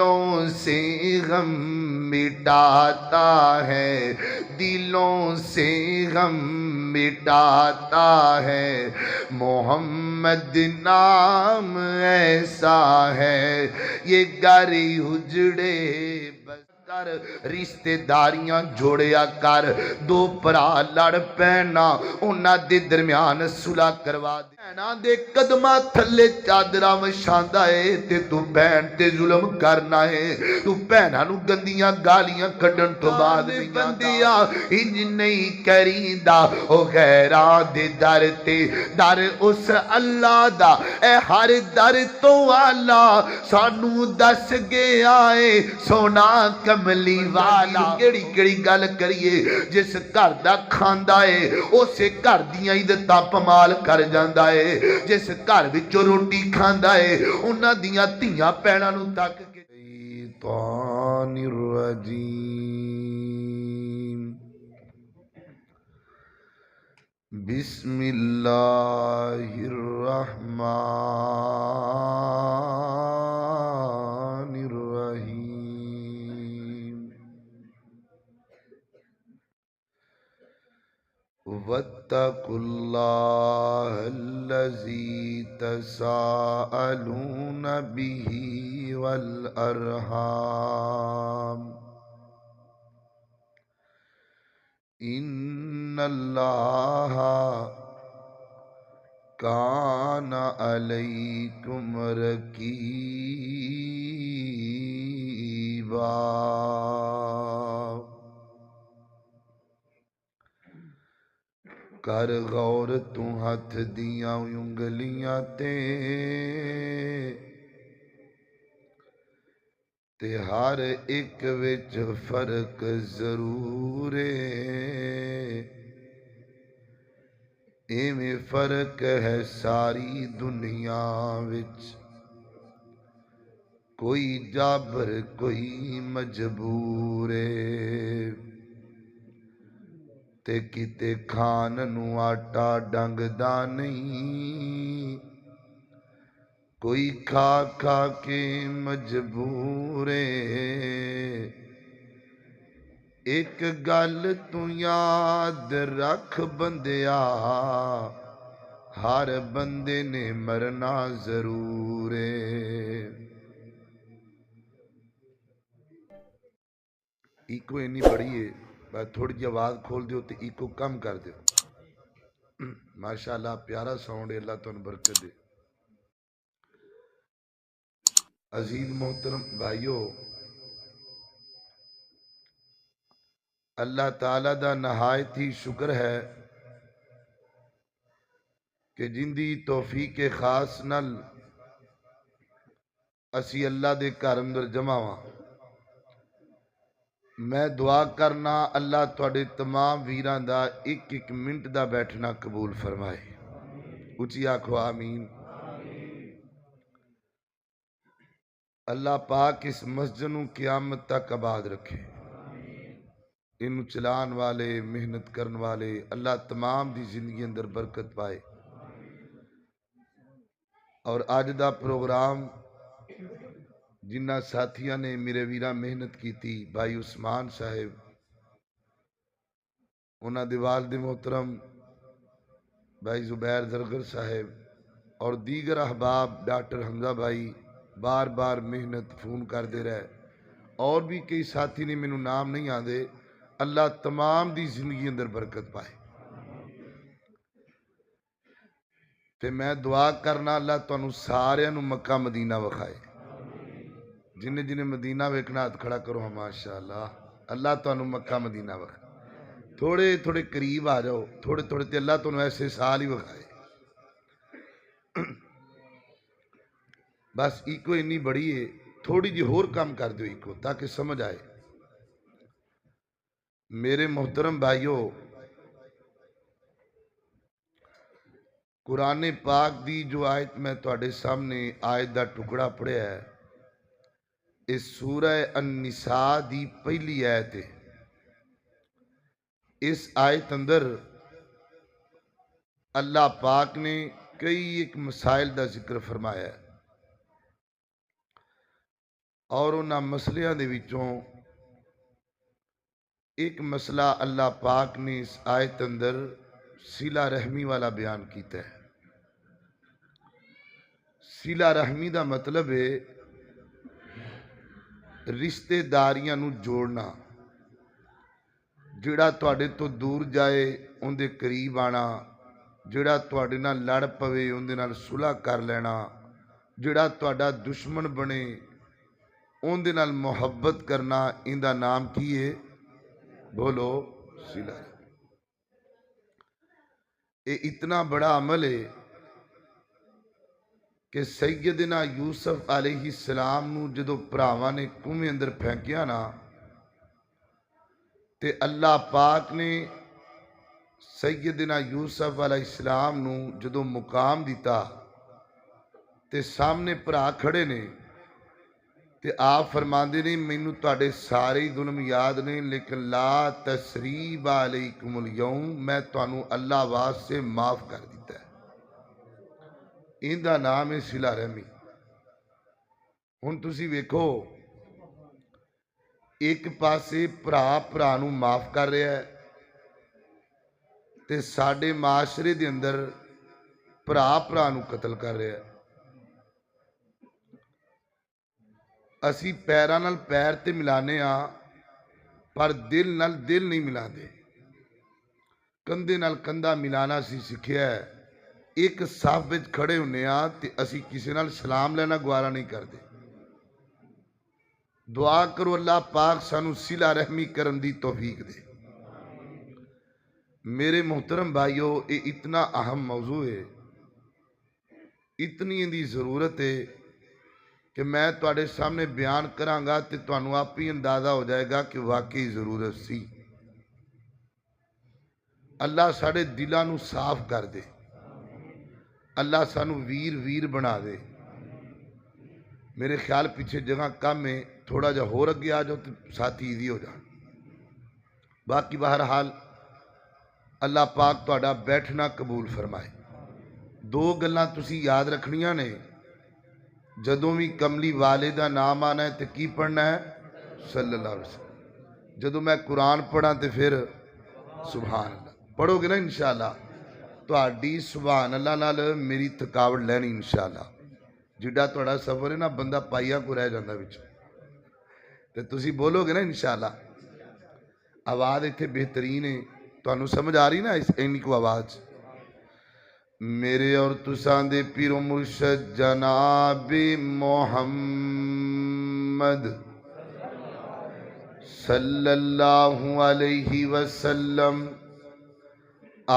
دلوں سے غم مٹاتا ہے، دلوں سے غم مٹاتا ہے، محمد نام ایسا ہے، یہ گھر اجڑے بس کر رشتے داریاں جوڑیا کر، دو پرا لڑ پینا انہاں دے درمیان صلح کروا دے، بہناں دے قدماں تھلے چادراں وچھاندا اے تے تو بہن تے ظلم کرنا ہے، تو بہناں نو گندیاں گالیاں کڈن تو بعد بندیا انج نہیں کریندا، او غیراں دے در تے در اس اللہ دا، اے ہر در تو والا سانو دس گیا اے سونا کملی والا، کیڑی کیڑی گل کریے، جس گھر دا کھاندا اے اسے گھر دیاں عزتاں پمال کر جاندا اے، جس گھر وچوں روٹی کھاندا اے انہاں دیاں دھیاں پیڑاں نو تک کے شیطان الرجیم بسم اللہ الرحمن الرحیم واتقوا اللہ الذی تساءلون به والارحام ان اللہ کان علیکم رقیبا، کر غور تو ہاتھ دیاں انگلیاں تے ہر ایک وچ فرق ضرور ایویں فرق ہے ساری دنیا وچ، کوئی جابر کوئی مجبور تے کتے کھان نو آٹا ڈنگ دا نہیں، کوئی کھا کھا کے مجبور ایک گل تو یاد رکھ بندیا، ہر بندے نے مرنا ضرور ایکو اینی بڑی ہے، بس تھوڑی جی آواز کھول دیو تے ایکو کم کر دیو، ماشاءاللہ پیارا ساؤنڈ ہے، اللہ تمہیں برکت دے۔ عزیز محترم بھائیو، اللہ تعالیٰ دا نہایت ہی شکر ہے کہ جندی توفیق خاص نل اسی اللہ دے گھر اندر جمع ہاں۔ میں دعا کرنا اللہ تواڈے تمام ویراں دا ایک ایک منٹ دا بیٹھنا قبول فرمائے، اچھی آکھو آمین۔ اللہ پاک اس مسجد نو قیامت تک آباد رکھے، انو چلان والے محنت کرن والے اللہ تمام دی زندگی اندر برکت پائے۔ اور آج دا پروگرام جنہ ساتھیاں نے میرے ویرہ محنت کی تھی، بھائی عثمان صاحب، انہاں دے والد محترم بھائی زبیر زرگر صاحب اور دیگر احباب ڈاکٹر حمزہ بھائی بار بار محنت فون کر دے رہے، اور بھی کئی ساتھی نے مینوں نام نہیں آدھے، اللہ تمام دی زندگی اندر برکت پائے۔ تے میں دعا کرنا اللہ تانوں ساریاں نوں مکہ مدینہ وکھائے، جنہیں جنہیں مدینہ ویکھنا ہاتھ کھڑا کرو ہاں ماشاءاللہ، اللہ تانوں مکہ مدینہ وکھائے۔ تھوڑے تھوڑے قریب آ جاؤ، تھوڑے تھوڑے تے اللہ تانوں ایسے سال ہی وکھائے۔ بس ایکو انی بڑی ہے، تھوڑی جی ہور کم کر دیو ایکو تاکہ سمجھ آئے۔ میرے محترم بھائیو، قرآن پاک دی جو آیت میں تواڈے سامنے آیت دا ٹکڑا پڑھیا ہے، اس سورہ النساء دی پہلی آیت ہے۔ اس آیت اندر اللہ پاک نے کئی ایک مسائل دا ذکر فرمایا ہے، اور انہاں مسلیاں دے وچوں ایک مسئلہ اللہ پاک نے اس آیت اندر صلہ رحمی والا بیان کیتا ہے۔ صلہ رحمی دا مطلب ہے رشتے داریاں نو جوڑنا، جڑا تواڈے تو دور جائے ان دے قریب آنا، جڑا تواڈے نال لڑ پوے ان دے نال صلح کر لینا، جڑا تواڈا دشمن بنے ان دے نال محبت کرنا، ان دا نام کی ہے؟ بولو، صلہ رحمی۔ یہ اتنا بڑا عمل ہے کہ سیدنا یوسف علیہ السلام نو جدو بھراواں نے کنویں اندر پھینکیا نا، تے اللہ پاک نے سیدنا یوسف علیہ السلام نو جدو مقام دیتا تے سامنے بھرا کھڑے نے، تے آپ فرماندے نے مینوں تواڈے سارے ظلم یاد نے، لیکن لا تسریب علیکم اليوم، میں تانوں اللہ واسطے معاف کر دیتا ہے۔ ان دا نام ہے صلہ رحمی۔ ہن تسی ویکھو، ایک پاسے بھرا نوں معاف کر رہا ہے تے ساڈے معاشرے دے اندر بھرا نوں قتل کر رہا ہے۔ اسی پیراں نال پیر تے ملانے ہاں پر دل نال دل نہیں ملاندے، کندھے نال کندھا ملانا اسی سکھیا ہے۔ ایک صف وچ کھڑے ہونے ہاں تے اسی کسے نال سلام لینا گوارا نہیں کردے۔ دعا کرو اللہ پاک سانو صلہ رحمی کرن دی توفیق دے۔ میرے محترم بھائیو، یہ اتنا اہم موضوع ہے، اتنی اندی ضرورت ہے کہ میں تواڈے سامنے بیان کراں گا تے تانوں آپ ہی اندازہ ہو جائے گا کہ واقعی ضرورت سی۔ اللہ ساڈے دلاں نوں صاف کر دے، اللہ سانو ویر بنا دے۔ میرے خیال پیچھے جگہ کم ہے، تھوڑا جا ہور اگے آ جاؤ تو ساتھی ایزی ہو جان۔ باقی بہرحال اللہ پاک تہاڈا بیٹھنا قبول فرمائے۔ دو گلاں تسی یاد رکھنیاں نے، جدوں بھی کملی والے دا نام آنا ہے تے کی پڑھنا ہے؟ صلی اللہ علیہ وسلم۔ جدوں میں قرآن پڑھاں تے پھر سبحان اللہ پڑھو گے نا انشاءاللہ، تہاڈی سبحان اللہ نال میری تھکاوٹ لینی انشاءاللہ۔ جڈا تہاڈا سفر ہے نا، بندہ پائیا کو رہ جاندا وچ، تے تسی بولو گے نا انشاءاللہ۔ آواز ایتھے بہترین ہے، تانوں سمجھ آ رہی نا اینی کو آواز؟ میرے اور تساں دے پیر و مرشد جناب محمد صلی اللہ علیہ وسلم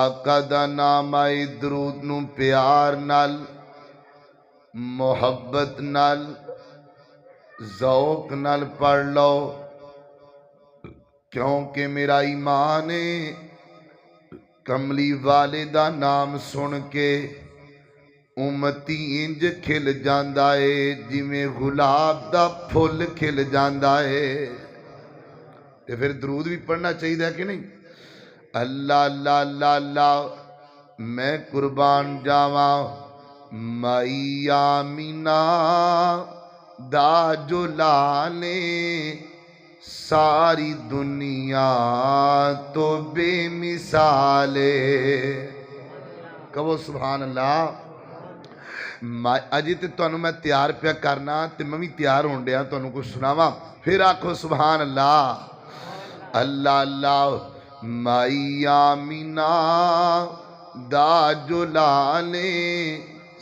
آقا دا نام آئے درود نو پیار نال، محبت نال، ذوق نال پڑھ لو، کیونکہ میرا ایمان ہے کملی والے دا نام سن کے امتی انج کھل جاندا ہے جویں گلاب دا پھل کھل جاندا ہے۔ تے پھر درود بھی پڑھنا چاہیے کہ نہیں؟ اللہ اللہ اللہ اللہ، میں قربان جاواں مائی آمینہ دا جو لانے، ساری دنیا تو بے مثالے۔ کہو سبحان اللہ۔ اجی تے تانوں میں تیار پیا کرنا تے میں بھی تیار ہون ڈیا تانوں کچھ سناواں، پھر آکھو سبحان اللہ۔ اللہ اللہ، مائی آمینہ دا جو لانے،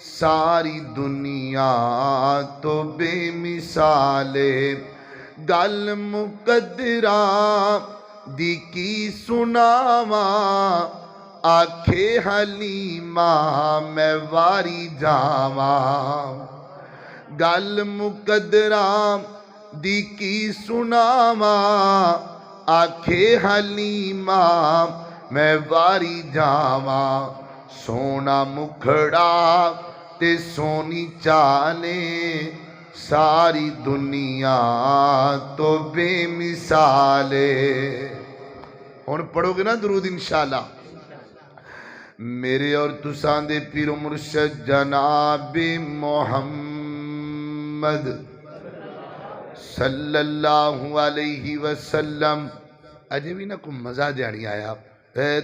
ساری دنیا تو بے مثالے، گل مقدراں دی کی سناواں، آکھے حلیمہ میں واری جاواں، گل مقدراں دی کی سناواں، آکھے حلیمہ میں واری جاواں، سونا مکھڑا تے سونی چالے، ساری دنیا تو بے مثالے۔ ہن پڑھو گے نا درود انشاءاللہ؟ میرے اور تساں دے پیر و مرشد جناب محمد صلی اللہ علیہ وسلم. اجے بھی نہ کوئی مزہ جہا نہیں آیا.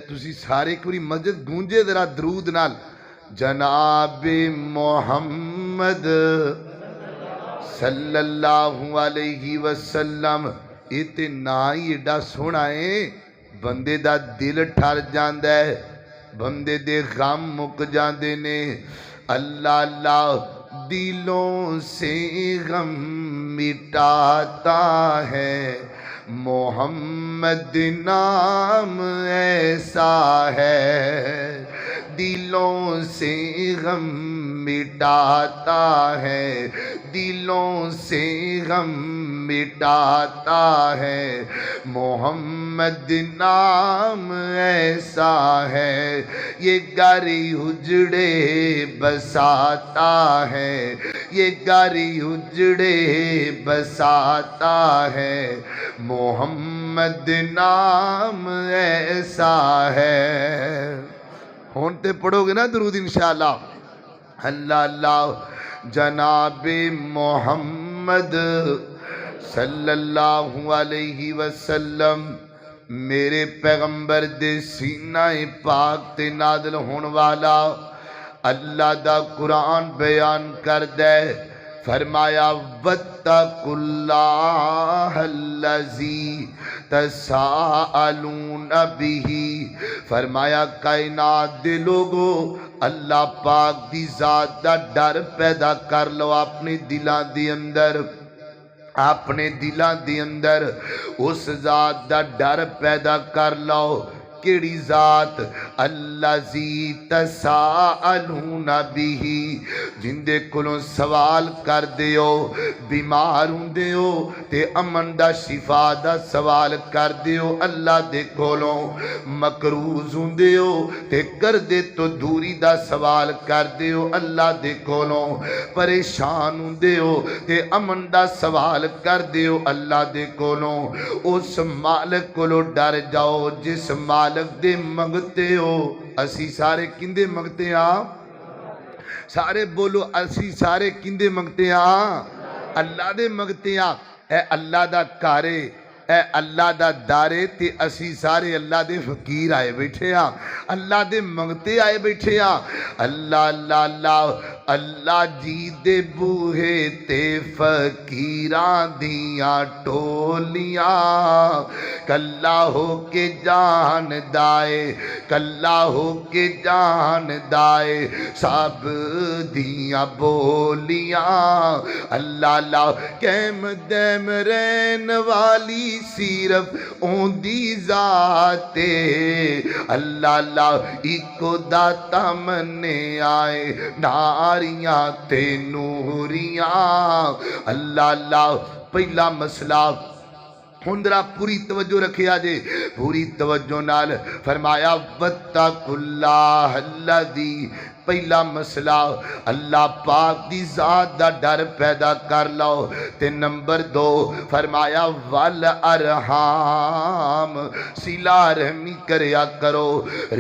تسی سارے کوئی مسجد گونجے ذرا درود نال. جناب محمد صلی اللہ علیہ وسلم. یہ تے نا ہی ایڈا سونا ہے بندے دا دل ٹھر جاندا ہے, بندے دے غم مک جاندے نے. اللہ اللہ دلوں سے غم مٹاتا ہے, محمد نام ایسا ہے. دلوں سے غم مٹاتا ہے, دلوں سے غم مٹاتا ہے, محمد نام ایسا ہے. یہ گھری اجڑے بساتا ہے, یہ گھری اجڑے بساتا ہے, محمد نام ایسا ہے. ہون تے پڑھو گے نا درود انشاءاللہ. اللہ اللہ جناب محمد صلی اللہ علیہ وسلم. میرے پیغمبر دے سینہ پاک تے نازل ہون والا اللہ دا قرآن بیان کر دے. فرمایا وَاتَّقُوا اللَّهَ الَّذِي تَسَاءَلُونَ بِهِ. فرمایا کائنات دے لوگو اللہ پاک دی ذات دا ڈر پیدا کر لو اپنے دلان دی اندر, اپنے دلان دی اندر اس ذات دا ڈر پیدا کر لو. کیڑی ذات؟ الذی تساءلون بہ, جن دے کولوں سوال کر دیو, بیمار ہوندے ہو تے امن دا شفا دا سوال کر دیو اللہ دے کولوں, مقروض ہوندے ہو تے قرضے تو دوری دا سوال کر دیو اللہ دے کولوں, پریشان ہوندے ہو تے امن دا سوال کر دیو اللہ دے کولوں. اس مالک کولوں ڈر جاؤ جس مالک دے منگتے ہو. اسی سارے کندے منگتے ہیں؟ سارے بولو اسی سارے کندے منگتے ہیں؟ اللہ دے منگتے ہیں. اے اللہ دا کارے, اے اللہ دا دارے تے اسی سارے اللہ دے فقیر آئے بیٹھے ہیں, اللہ دے منگتے آئے بیٹھے ہیں. اللہ اللہ اللہ اللہ جی دے بوہے تے فقیران دیاں ٹولیاں, کلا ہو کے جان دائے, کلا ہو کے جان دائے سب دیاں بولیاں. اللہ اللہ کیم دیم رین والی صرف اون دی ذات, اللہ اللہ ایکو داتا منے آئے ناریاں تے نوریاں. اللہ اللہ پہلا مسئلہ ہندرا پوری توجہ رکھے آجے, پوری توجہ نال. فرمایا وَاتَّقُوا اللَّهَ الَّذِي. پہلا مسئلہ اللہ پاک دی ذات دا ڈر پیدا کر لو. تے نمبر 2 فرمایا وَالْأَرْحَامِ, صلہ رحمی کریا کرو,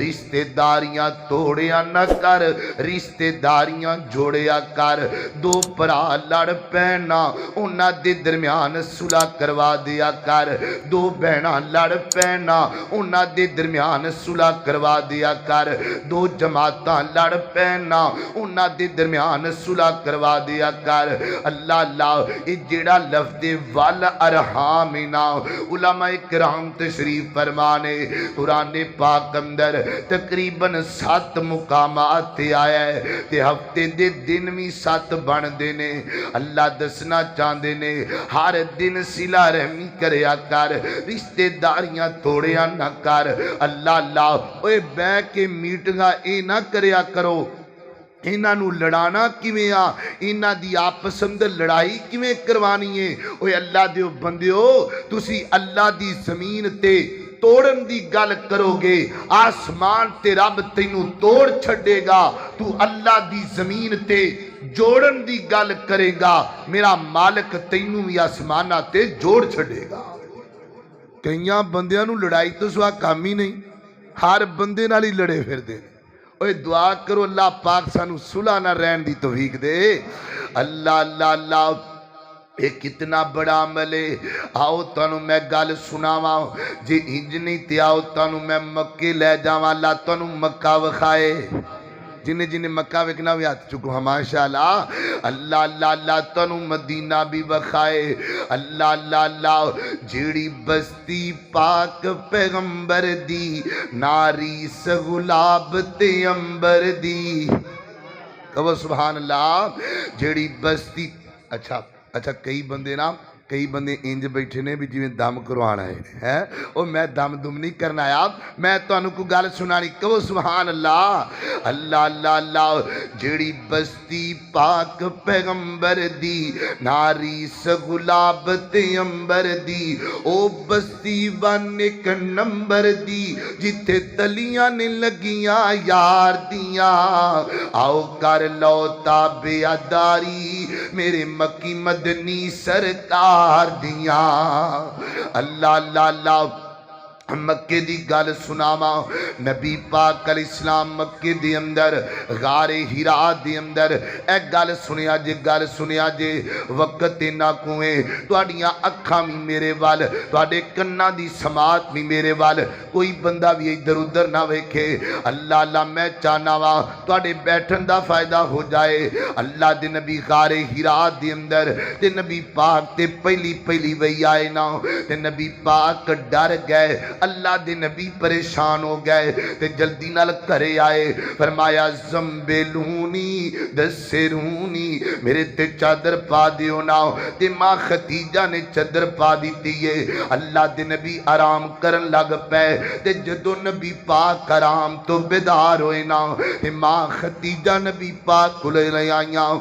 رشتہ داریاں توڑیا نہ کر, رشتہ داریاں جوڑیا کر. دو پرا لڑ پینا انہاں دے درمیان صلح کروا دیا کر, دو بہناں لڑ پینا انہاں دے درمیان صلح کروا دیا کر, دو جماعتاں لڑ پینا انہاں دے درمیان صلح کروا دیا کر. اللہ اللہ یہ جڑا لفظ والارحام نا, علماء کرام تشریف فرمانے قرآن پاک اندر تقریباً 7 مقامات تے آیا ہے تے ہفتے دے دن بھی 7 بن دینے. اللہ دسنا چاندے نے ہر دن صلہ رحمی کریا کر, رشتہ داریاں توڑیا نہ کر. اللہ اللہ اوے بے کے میٹنگا اے نہ کریا کرو, انہاں نو لڑانا کیویں آ, انہاں دی آپس اندر لڑائی کیویں کروانی ہے. اوے اللہ دیو بندیو تسی اللہ دی زمین تے توڑن دی گل کرو گے, آسمان تے رب تینوں توڑ چھڑے گا. تو اللہ دی زمین تے جوڑن دی گل کرے گا, میرا مالک تینوں بھی آسمانہ تے جوڑ چھڑے گا. کئیاں بندیاں نو لڑائی تو سوا کام ہی نہیں, ہر بندے نال ہی لڑے پھر دے. اوے دعا کرو اللہ پاک سانو صلح نہ رہن دی توفیق دے. اللہ اللہ اللہ یہ کتنا بڑا عمل ہے. آؤ تانوں میں گل سناواں جے انج نہیں تے آؤ تانوں میں مکے لے جاواں. اللہ تانوں مکہ وکھائے. جنہیں جنہیں مکہ وکنا بھی ہاتھ چکو ہاں ماشاءاللہ. اللہ اللہ اللہ تانوں مدینہ بھی وکھائے. اللہ اللہ اللہ جیڑی بستی پاک پیغمبر دی ناری سغلاب تے امبر دی. کہو سبحان اللہ. جیڑی بستی اچھا کئی بندے انج بیٹھے نے بھی جویں دم کروانا ہے او میں دم دم نہیں کرنا آیا میں تانوں کو گل سنانی. کہو سبحان اللہ. اللہ اللہ اللہ جیڑی بستی پاک پیغمبر دی ناری سغلاب تے امبر دی او بستی ون ایک نمبر دی جتھے تلیاں نے لگیاں یار دیاں. آؤ کر لو تابعداری میرے مکی مدنی سرکار دیاں. اللہ اللہ اللہ مکے دی گل سناواں. نبی پاک علیہ السلام مکے دی اندر غار ہرا دی اندر اے گل سنیا جے وقت نہ کوئے تواڈیاں اکھاں بھی میرے وال تواڈے کناں دی سماعت بھی میرے وال کوئی بندہ بھی ادھر ادھر نہ ویکھے. اللہ اللہ میں چاہنا وا تواڈے بیٹھن دا فائدہ ہو جائے. اللہ دے نبی غار ہرا دی اندر تے نبی پاک تے پہلی وہی آئے نا تے نبی پاک ڈر گئے. اللہ دے نبی پریشان ہو گئے تے جلدی نال گھرے آئے. فرمایا زمبلونی دسرونی میرے تے چادر پا دیو نا تے ماں خدیجہ نے چادر پا دیتی ہے. اللہ دے نبی آرام کرن لگ پے تے جدو نبی پاک آرام تو بیدار ہوئے نا تے ماں خدیجہ نبی پاک کو لے آئیاں.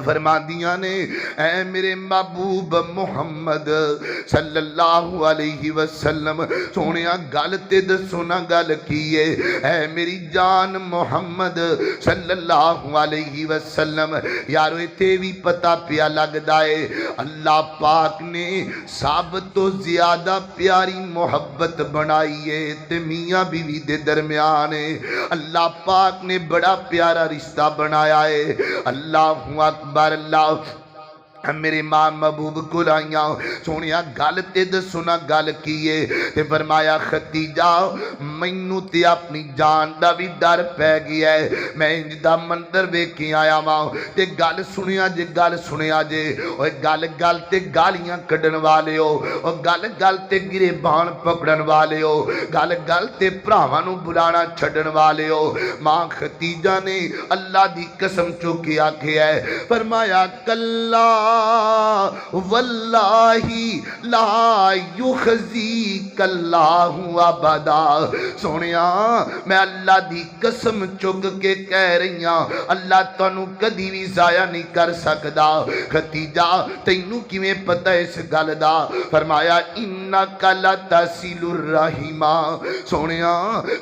فرما دیاں نے اے میرے محبوب محمد صلی اللہ علیہ وسلم سونیا گل تے دسو نا گل کیے. اے میری جان محمد صلی اللہ علیہ وسلم یارو ایتھے بھی پتہ پیا لگدا ہے اللہ پاک نے سب تو زیادہ پیاری محبت بنائی ہے تے میاں بیوی دے درمیان ہے. اللہ پاک نے بڑا پیارا رشتہ بنایا ہے. اللہ اکبر. اللہ میرے ماں محبوب کو لائیاں سونیا گل تے دسونا گل کیے تے فرمایا خدیجہ مینوں تے اپنی جان دا بھی ڈر پے گیا ہے. میں انج دا منظر ویکھ کے آیا واں تے گل سنیا جے اوے گل تے گالیاں کڈن والے ہو او گل تے گریبان پکڑن والے ہو گل تے بھراواں نوں بلانا چھڈن والے ہو. ماں خدیجہ نے اللہ دی قسم چوک کے آکھیا ہے فرمایا کلا واللہ لا یخزیک اللہ ابدا. سونیا میں اللہ دی قسم چک کے کہہ رہی ہاں اللہ تانوں کدی بھی ضائع نہیں کر سکدا. خدیجہ تینوں کیویں پتہ اس گل دا؟ فرمایا انک لتصل الرحیم. سونیا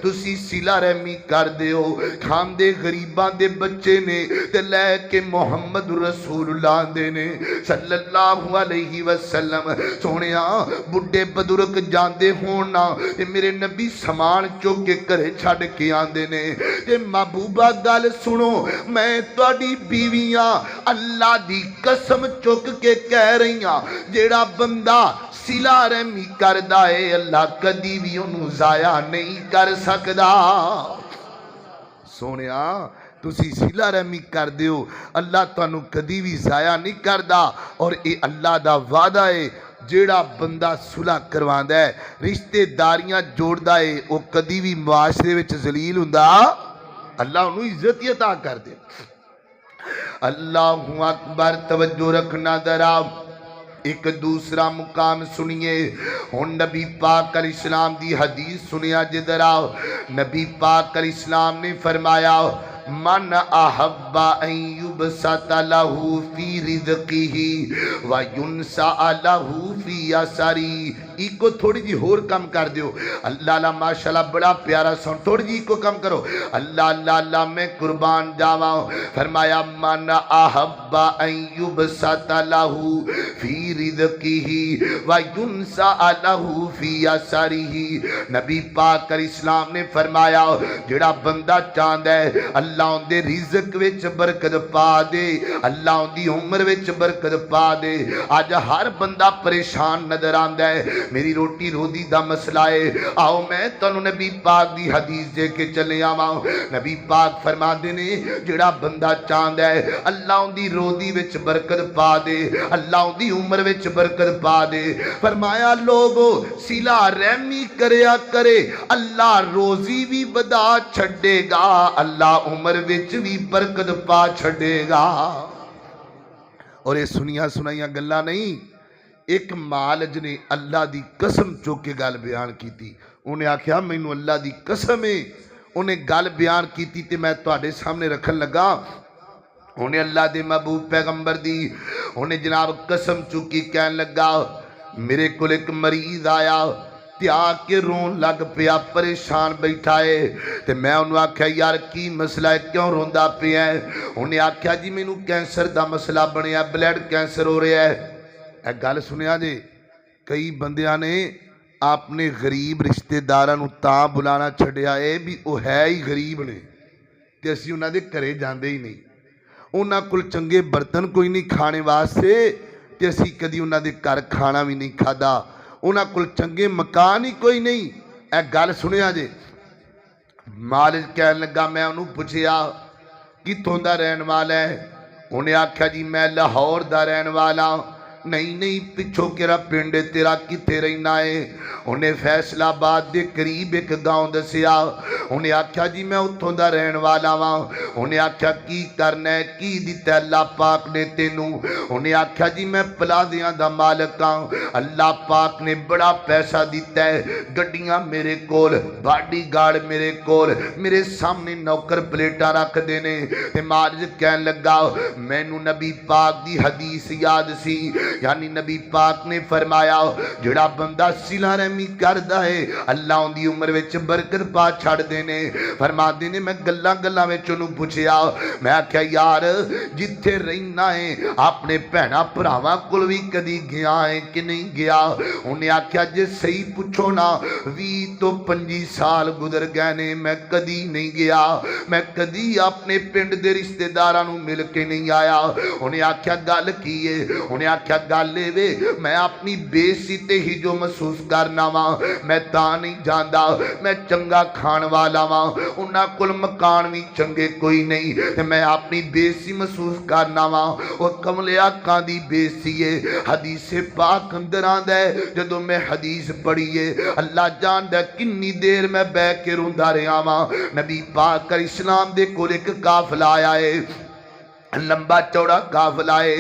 تسی صلہ رحمی کر دیو کھاندے غریباں دے بچے نے تے لے کے محمد رسول اللہ دے نے صلی اللہ علیہ وسلم. سونیا بڈھے بزرگ جاندے ہونا تے میرے نبی سامان چوک کے گھرے چھڈ کے آندے نے تے محبوبہ گل سنو میں تواڈی بیویاں اللہ دی قسم چوک کے کہہ رہی ہاں جیڑا بندہ صلہ رحمی کردا ہے اللہ کدی بھی اونوں ضائع نہیں کر سکدا. سونیا تسی صلہ رحمی کر دیو اللہ تانوں کدی بھی ضائع نہیں کردا. اور اے اللہ دا وعدہ ہے جیڑا بندہ صلح کرواندا ہے رشتے داریاں جوڑدا ہے او کدی بھی معاشرے وچ ذلیل ہوندا اللہ انہوں عزت عطا کر دے. اللہ اکبر. توجہ رکھنا ذرا ایک دوسرا مقام سنیے. ہن نبی پاک علیہ السلام دی حدیث سنیا جے ذرا. نبی پاک علیہ السلام نے فرمایا من احب ان یبسط له فی رزقہ وینسأ له فی اثری. ایک تھوڑی جی ہور کم کر دیو. اللہ اللہ ماشاءاللہ بڑا پیارا سن. تھوڑی جی کو کم کرو. اللہ اللہ اللہ میں قربان جاواں. فرمایا من احب ان یبسط له فی رزقہ وینسأ له فی اثری. نبی پاک علیہ السلام نے فرمایا جڑا بندہ چاہندا ہے اللہ دے رزق وچ برکت پا پا دے، اللہ دی عمر وچ برکت پا دے۔ آج ہر بندہ پریشان نظر آندا ہے، میری روٹی روزی دا مسئلہ ہے۔ آؤ میں تانوں نبی پاک دی حدیث دے کے چلے آواں۔ نبی پاک فرماندے نے جڑا بندہ چاہندا ہے اللہ دی روزی وچ برکت پا دے، اللہ دی عمر وچ برکت پا دے، فرمایا لوگو صلہ رحمی کریا کرے، اللہ روزی بھی ودا چھڑے گا، اللہ عمر وچ بھی برکت پا چھڑے گا۔ اور یہ سنیا سنائیاں گلاں نہیں، ایک مالج نے اللہ دی قسم چوک کے گل بیان کی تھی، انہیں آکھیا مینوں اللہ دی قسم ہے، انہیں گل بیان کی تھی تے میں تواڈے سامنے رکھن لگا۔ انہیں اللہ دے محبوب پیغمبر دی انہیں جناب قسم چکی کہن لگا میرے کول ایک مریض آیا تے آ کے رون لگ پیا، پریشان بیٹھا ہے، تے میں انہوں آکھیا یار کی مسئلہ ہے، کیوں روندا پیا ہے؟ انہیں آکھیا جی مینوں کینسر دا مسئلہ بنیا، بلڈ کینسر ہو رہا ہے۔ اے گل سنیا جی، کئی بندیاں نے اپنے غریب رشتہ داراں نوں تاں بلانا چھڈیا ہے بھی وہ ہے ہی غریب نے تے اسی انہاں دے گھرے جاندے ہی نہیں، انہاں کول چنگے برتن کوئی نہیں کھانے واسطے تے اسی کدی انہاں دے گھر کھانا بھی نہیں کھادا، انہاں کول چنگے مکان ہی کوئی نہیں۔ اے گل سنیا جے، مالج کہن لگا میں انہوں پوچھیا کتھوں دا رہن والا ہے؟ انہیں آکھیا جی میں لاہور دا رہن والا۔ نہیں پچھو کیرا پنڈ تیرا کتے رہنا ہے؟ انہیں فیصلہ آباد دے قریب ایک گاؤں دسیا۔ انہیں آکھیا جی میں اتھوں دا رہن والا ہاں۔ انہیں آکھیا کی کرنا ہے، کی دیتا اللہ پاک نے تینوں؟ انہیں آکھیا جی میں پلازیاں دا مالک ہاں، اللہ پاک نے بڑا پیسہ دیتا ہے، گڈیاں میرے کول، باڈی گارڈ میرے کول، میرے سامنے نوکر پلیٹاں رکھ دینے۔ تے مالج کہن لگا مینوں نبی پاک دی حدیث یاد سی، یعنی نبی پاک نے فرمایا جڑا بندہ صلہ رحمی کردا ہے اللہ ان دی عمر وچ برکت پا چھڑ دینے۔ فرما دینے میں گلاں وچ انہوں پوچھیا، میں آکھیا یار جتھے رہنا ہے اپنے بھیناں بھراواں کول وی کدی گیا ہے کہ نہیں گیا؟ انہیں آکھیا جے صحیح پوچھو نا 20 تو 25 سال گزر گئے نے میں کدی نہیں گیا، میں کدی اپنے پنڈ دے رشتہ داراں نوں مل کے نہیں آیا۔ انہیں آکھیا گل کی ہے؟ انہیں آکھیا گل وے میں اپنی بے عزتی ہی جو محسوس کرنا وا، میں تاں نہیں جاندا، میں چنگا کھان والا وا، انہاں کول مکان بھی چنگے کوئی نہیں تے میں اپنی بے عزتی محسوس کرنا وا۔ او کملے آقا دی بے عزتی ہے، حدیث پاک اندر آندا ہے جدوں میں حدیث پڑھی ہے اللہ جاندا کنی دیر میں بہ کے روندا رہیا وا۔ نبی پاک علیہ السلام دے کول ایک قافلہ آیا ہے، لمبا چوڑا قافلہ ہے،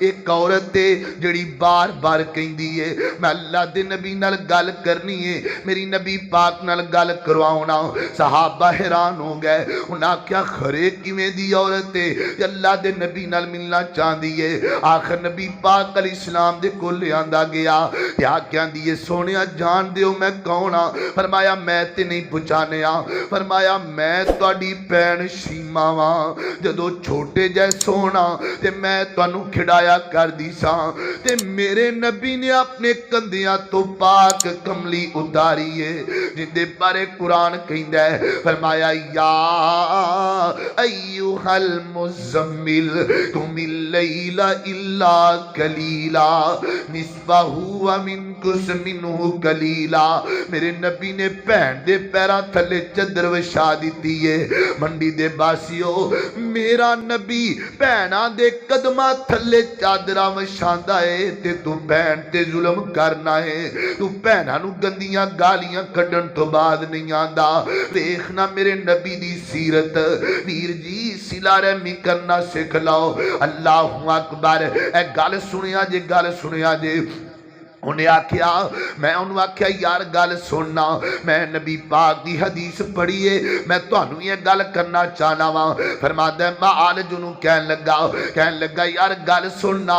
ایک عورت ہے جڑی بار بار کہندی ہے میں اللہ دے نبی نال گل کرنی ہے، میری نبی پاک نال گل کرواؤنا۔ صحابہ حیران ہو گئے، انہاں کیا خرے کیویں دی عورت ہے کہ اللہ دے نبی نال ملنا چاہندی ہے؟ آخر نبی پاک علیہ السلام دے کول لے آندا گیا تے آکھیاندی ہے سونیا جان دیو میں کون ہاں؟ فرمایا میں تے نہیں پہچانیا، فرمایا میں تہاڈی بہن شیما واں، جدوں چھوٹے جیسے سونا تے میں تانوں کھڑایا کر دی ساں تے میرے نبی نے اپنے کندیاں تو پاک کملی اتاری ہے جن دے بارے قرآن کہندا ہے، فرمایا یا ایھا المزمل قم اللیل الا قلیلا نصفہ وانقص منہ قلیلا۔ میرے نبی نے بہن دے پیراں تھلے چادر وچھا دتی ہے۔ منڈی دے باسیو میرا نبی بہناں دے قدماں تھلے چادراں وچھاندا ہے تے تو بہن تے ظلم کرنا ہے، تو بہناں نوں گندیاں گالیاں کڈن تو بعد نہیں آندا۔ ویکھنا میرے نبی دی سیرت، ویر جی صلہ رحمی کرنا سکھ لو۔ اللہ اکبر۔ اے گل سنیا جے، گل سنیا جے۔ انہیں آکھیا میں انہوں آکھیا یار گل سننا، میں نبی پاک دی حدیث پڑھیے میں تانوں یہ گل کرنا چاہنا وا۔ فرماتا ہے معالج انہوں کہن لگا یار گل سننا،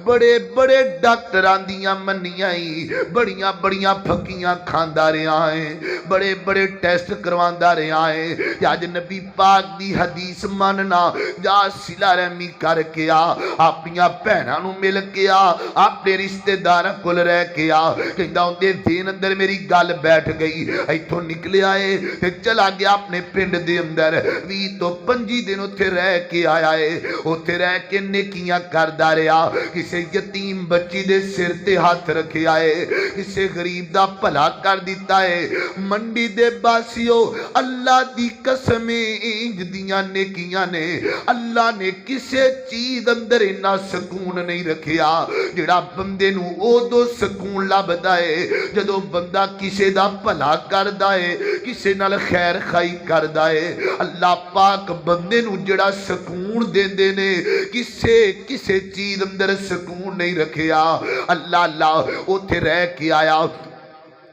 بڑے بڑے ڈاکٹران دیاں منیاں ہی بڑیاں بڑیاں پھکیاں کھاندا رہا ہے، بڑے بڑے ٹیسٹ کرواندا رہا ہے، اج نبی پاک دی حدیث ماننا جا صلہ رحمی کر کے آ، اپنیاں بہناں نوں مل کے آ، اپنے رشتہ داراں کول رہ کے آ کہندا اندے دین اندر میری گل بیٹھ گئی ایتھوں نکلیا اے تے چلا گیا اپنے پنڈ دے اندر 20 تو 25 دن اوتھے رہ کے آیا اے اوتھے رہ کے نیکیاں کردا رہیا کسے یتیم بچی دے سر تے ہاتھ رکھیا اے کسے غریب دا بھلا کر دیتا ہے منڈی دے باسیو اللہ دی قسم انج دیاں نیکیاں نے اللہ نے کسے چیز اندر اتنا سکون نہیں رکھیا جڑا بندے نو اودو سکون لبدا ہے جدو بندہ کسے دا بھلا کردا ہے کسے نال خیر خائی کردا ہے اللہ پاک بندے نو جڑا سکون دیندے نے کسے چیز اندر سکون نہیں رکھیا اللہ اوتھے رہ کے آیا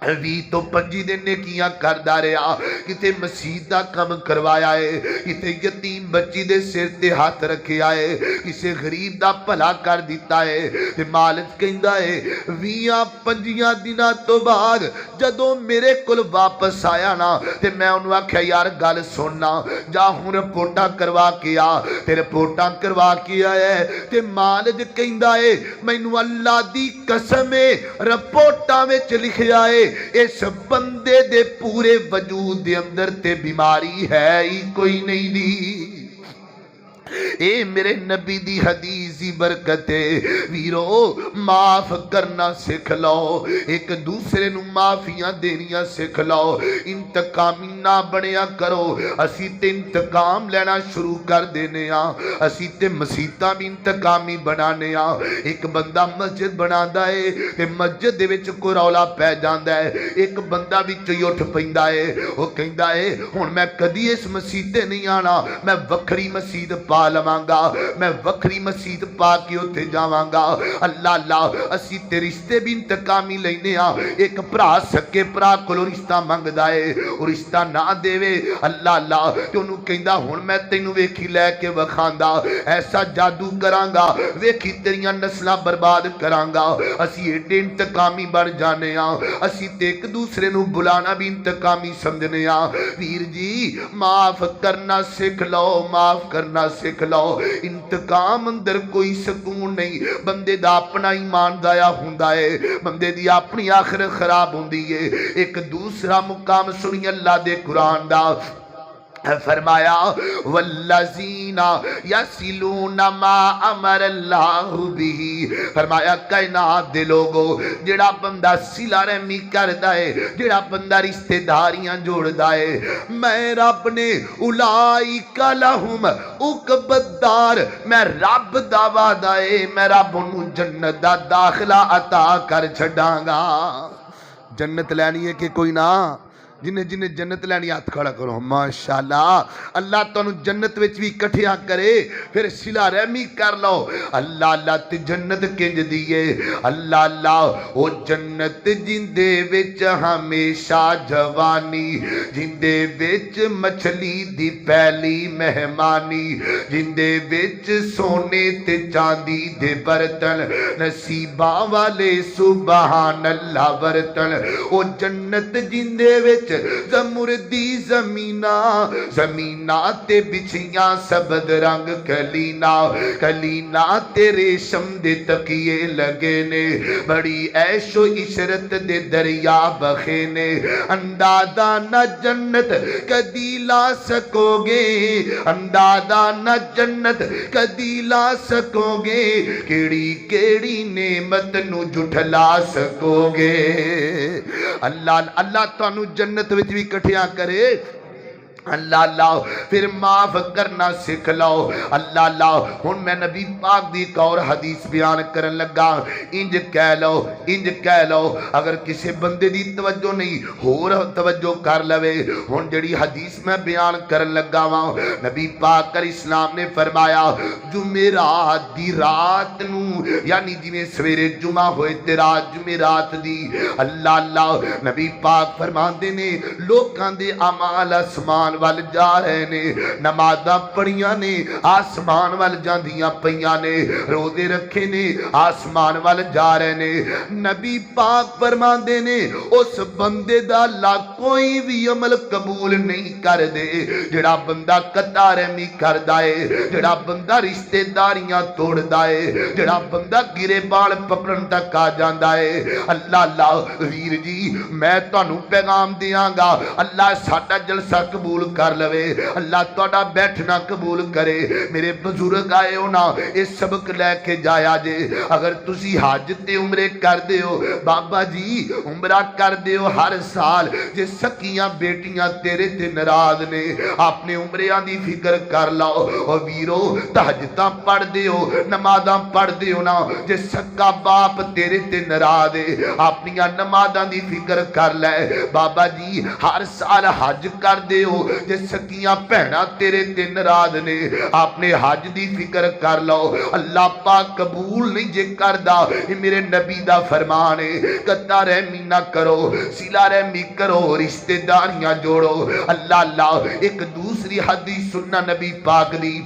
20 تو 25 دن نیکیاں کردا رہیا کتے مسجد دا کم کروایا ہے کتے یتیم بچی دے سر تے ہاتھ رکھیا ہے کسے غریب دا بھلا کر دیتا ہے تے مالک کہندا ہے 20-25 دناں تو بعد جدوں میرے کول واپس آیا نا تے میں انہوں آکھیا یار گل سننا جا ہن رپورٹاں کروا کے آ تے رپورٹاں کروا کے آیا ہے تے مالک کہندا ہے مینوں اللہ دی قسم ہے رپورٹاں وچ لکھیا ہے اس بندے دے پورے وجود دے اندر تے بیماری ہے ہی کوئی نہیں دی اے میرے نبی دی حدیث دی برکت ہے ویرو معاف کرنا سکھ لو ایک دوسرے نو معافیاں دینیاں سکھ لو انتقامی نہ بنیا کرو اسی تے انتقام لینا شروع کر دینے اسی تے مسیتاں بھی انتقامی بنانے ایک بندہ مسجد بناندا ہے تے مسجد دے وچ کوئی رولا پے جاندا ہے ایک بندہ وچ ہی اٹھ پیندا ہے او کہندا ہے ہن میں کدی اس مسجد تے نہیں آنا میں وکھری مسجد پا لواں گا میں وکھری مسجد پا کے اوتھے جاواں گا اللہ اسی تے رشتے بھی انتقامی لینے ایک بھرا سکے بھرا کولوں رشتہ منگدا ہے او رشتہ نہ دیوے اللہ تے اونوں کہندا ہن میں تینوں ویکھی لے کے وکھاندا ایسا جادو کراں گا ویکھی تیریاں نسلاں برباد کراں گا اسی ایڈے انتقامی بن جانے اسی تے ایک دوسرے نو بلانا بھی انتقامی سمجھنے ویر جی معاف کرنا سکھ لو معاف کرنا سکھ لو انتقام اندر کوئی سکون نہیں بندے دا اپنا ایمان ضائع ہوندا ہے بندے دی اپنی آخرت خراب ہوندی ہے ایک دوسرا مقام سنی اللہ دے قرآن دا فرمایا والذین یصلون ما امر اللہ بہ فرمایا کائنات دے لوگو جڑا بندہ صلہ رحمی کردا ہے جڑا بندہ رشتہ داریاں جوڑدا ہے میں رب نے اولئک لہم عقبی الدار میں رب دا وعدہ ہے میں رب نوں جنت دا داخلہ عطا کر چھڈاں گا جنت لینی ہے کہ کوئی نہ جنہیں جنت لینی ہاتھ کھڑا کرو ماشاءاللہ اللہ تانوں جنت وچ بھی اکٹھیا کرے پھر صلہ رحمی کر لو اللہ تے جنت کنج دیے اللہ او جنت جندے وچ ہمیشہ جوانی جندے وچ مچھلی دی پہلی مہمانی جندے وچ سونے تے چاندی دے برتن نصیباں والے سبحان اللہ برتن او جنت جندے وچ زمردی زمینہ تے بچھیاں سبد رنگ کلینا تے ریشم دے تکیے لگے نے بڑی عیش و عشرت دے دریا بخے نے اندازہ نہ جنت کدی لا سکو گے اندازہ نہ جنت کدی لا سکو گے کیڑی نعمت نو جھٹلا سکو گے اللہ تانوں جنت وچ بھی کٹھیاں کرے اللہ پھر معاف کرنا سکھ لو اللہ ہن میں نبی پاک دی ایک اور حدیث بیان کرن لگا انج کہہ لو اگر کسی بندے دی توجہ نہیں ہور توجہ کر لوے ہن جڑی حدیث میں بیان کرن لگا وا نبی پاک علیہ السلام نے فرمایا جمعرات دی رات نو یعنی جویں سویرے جمعہ ہوئے تے رات جمعرات دی اللہ نبی پاک فرماندے نے لوکاں دے اعمال آسمان آسمان وال جا رہے نے نمازاں پڑھیاں نے آسمان وال جاندیاں پیاں نے روزے رکھے نے آسمان وال جا رہے نے نبی پاک فرماندے نے اس بندے دا اللہ کوئی بھی عمل قبول نہیں کر دے جڑا بندہ قطع رحمی کردا ہے جڑا بندہ رشتہ داریاں توڑدا ہے جڑا بندہ گرے بال پکڑن تک آ جاندا ہے اللہ ویر جی میں تانوں پیغام دیاں گا اللہ ساڈا جلسہ قبول کر لوے اللہ تہاڈا بیٹھنا قبول کرے میرے بزرگ آئے ہو نا یہ سبق لے کے جایا جے اگر تسی حج تے عمرے کر دے ہو بابا جی عمرہ کر دے ہو ہر سال جے سکیاں بیٹیاں تیرے تے ناراض نے اپنے عمریاں دی فکر کر لاؤ او ویرو تہجداں پڑھ دے ہو نمازاں پڑھ دے ہو نا جے سکا باپ تیرے تے ناراض ہے اپنی نمازاں دی فکر کر لے بابا جی ہر سال حج کر دے ہو جے سکیاں بہناں تیرے تے ناراض نے اپنے حج دی فکر کر لو اللہ پاک قبول نہیں جے کردا یہ میرے نبی دا فرمان ہے قطع رحمی نہ کرو صلہ رحمی کرو رشتہ داریاں جوڑو اللہ ایک دوسری حدیث سننا نبی پاک دی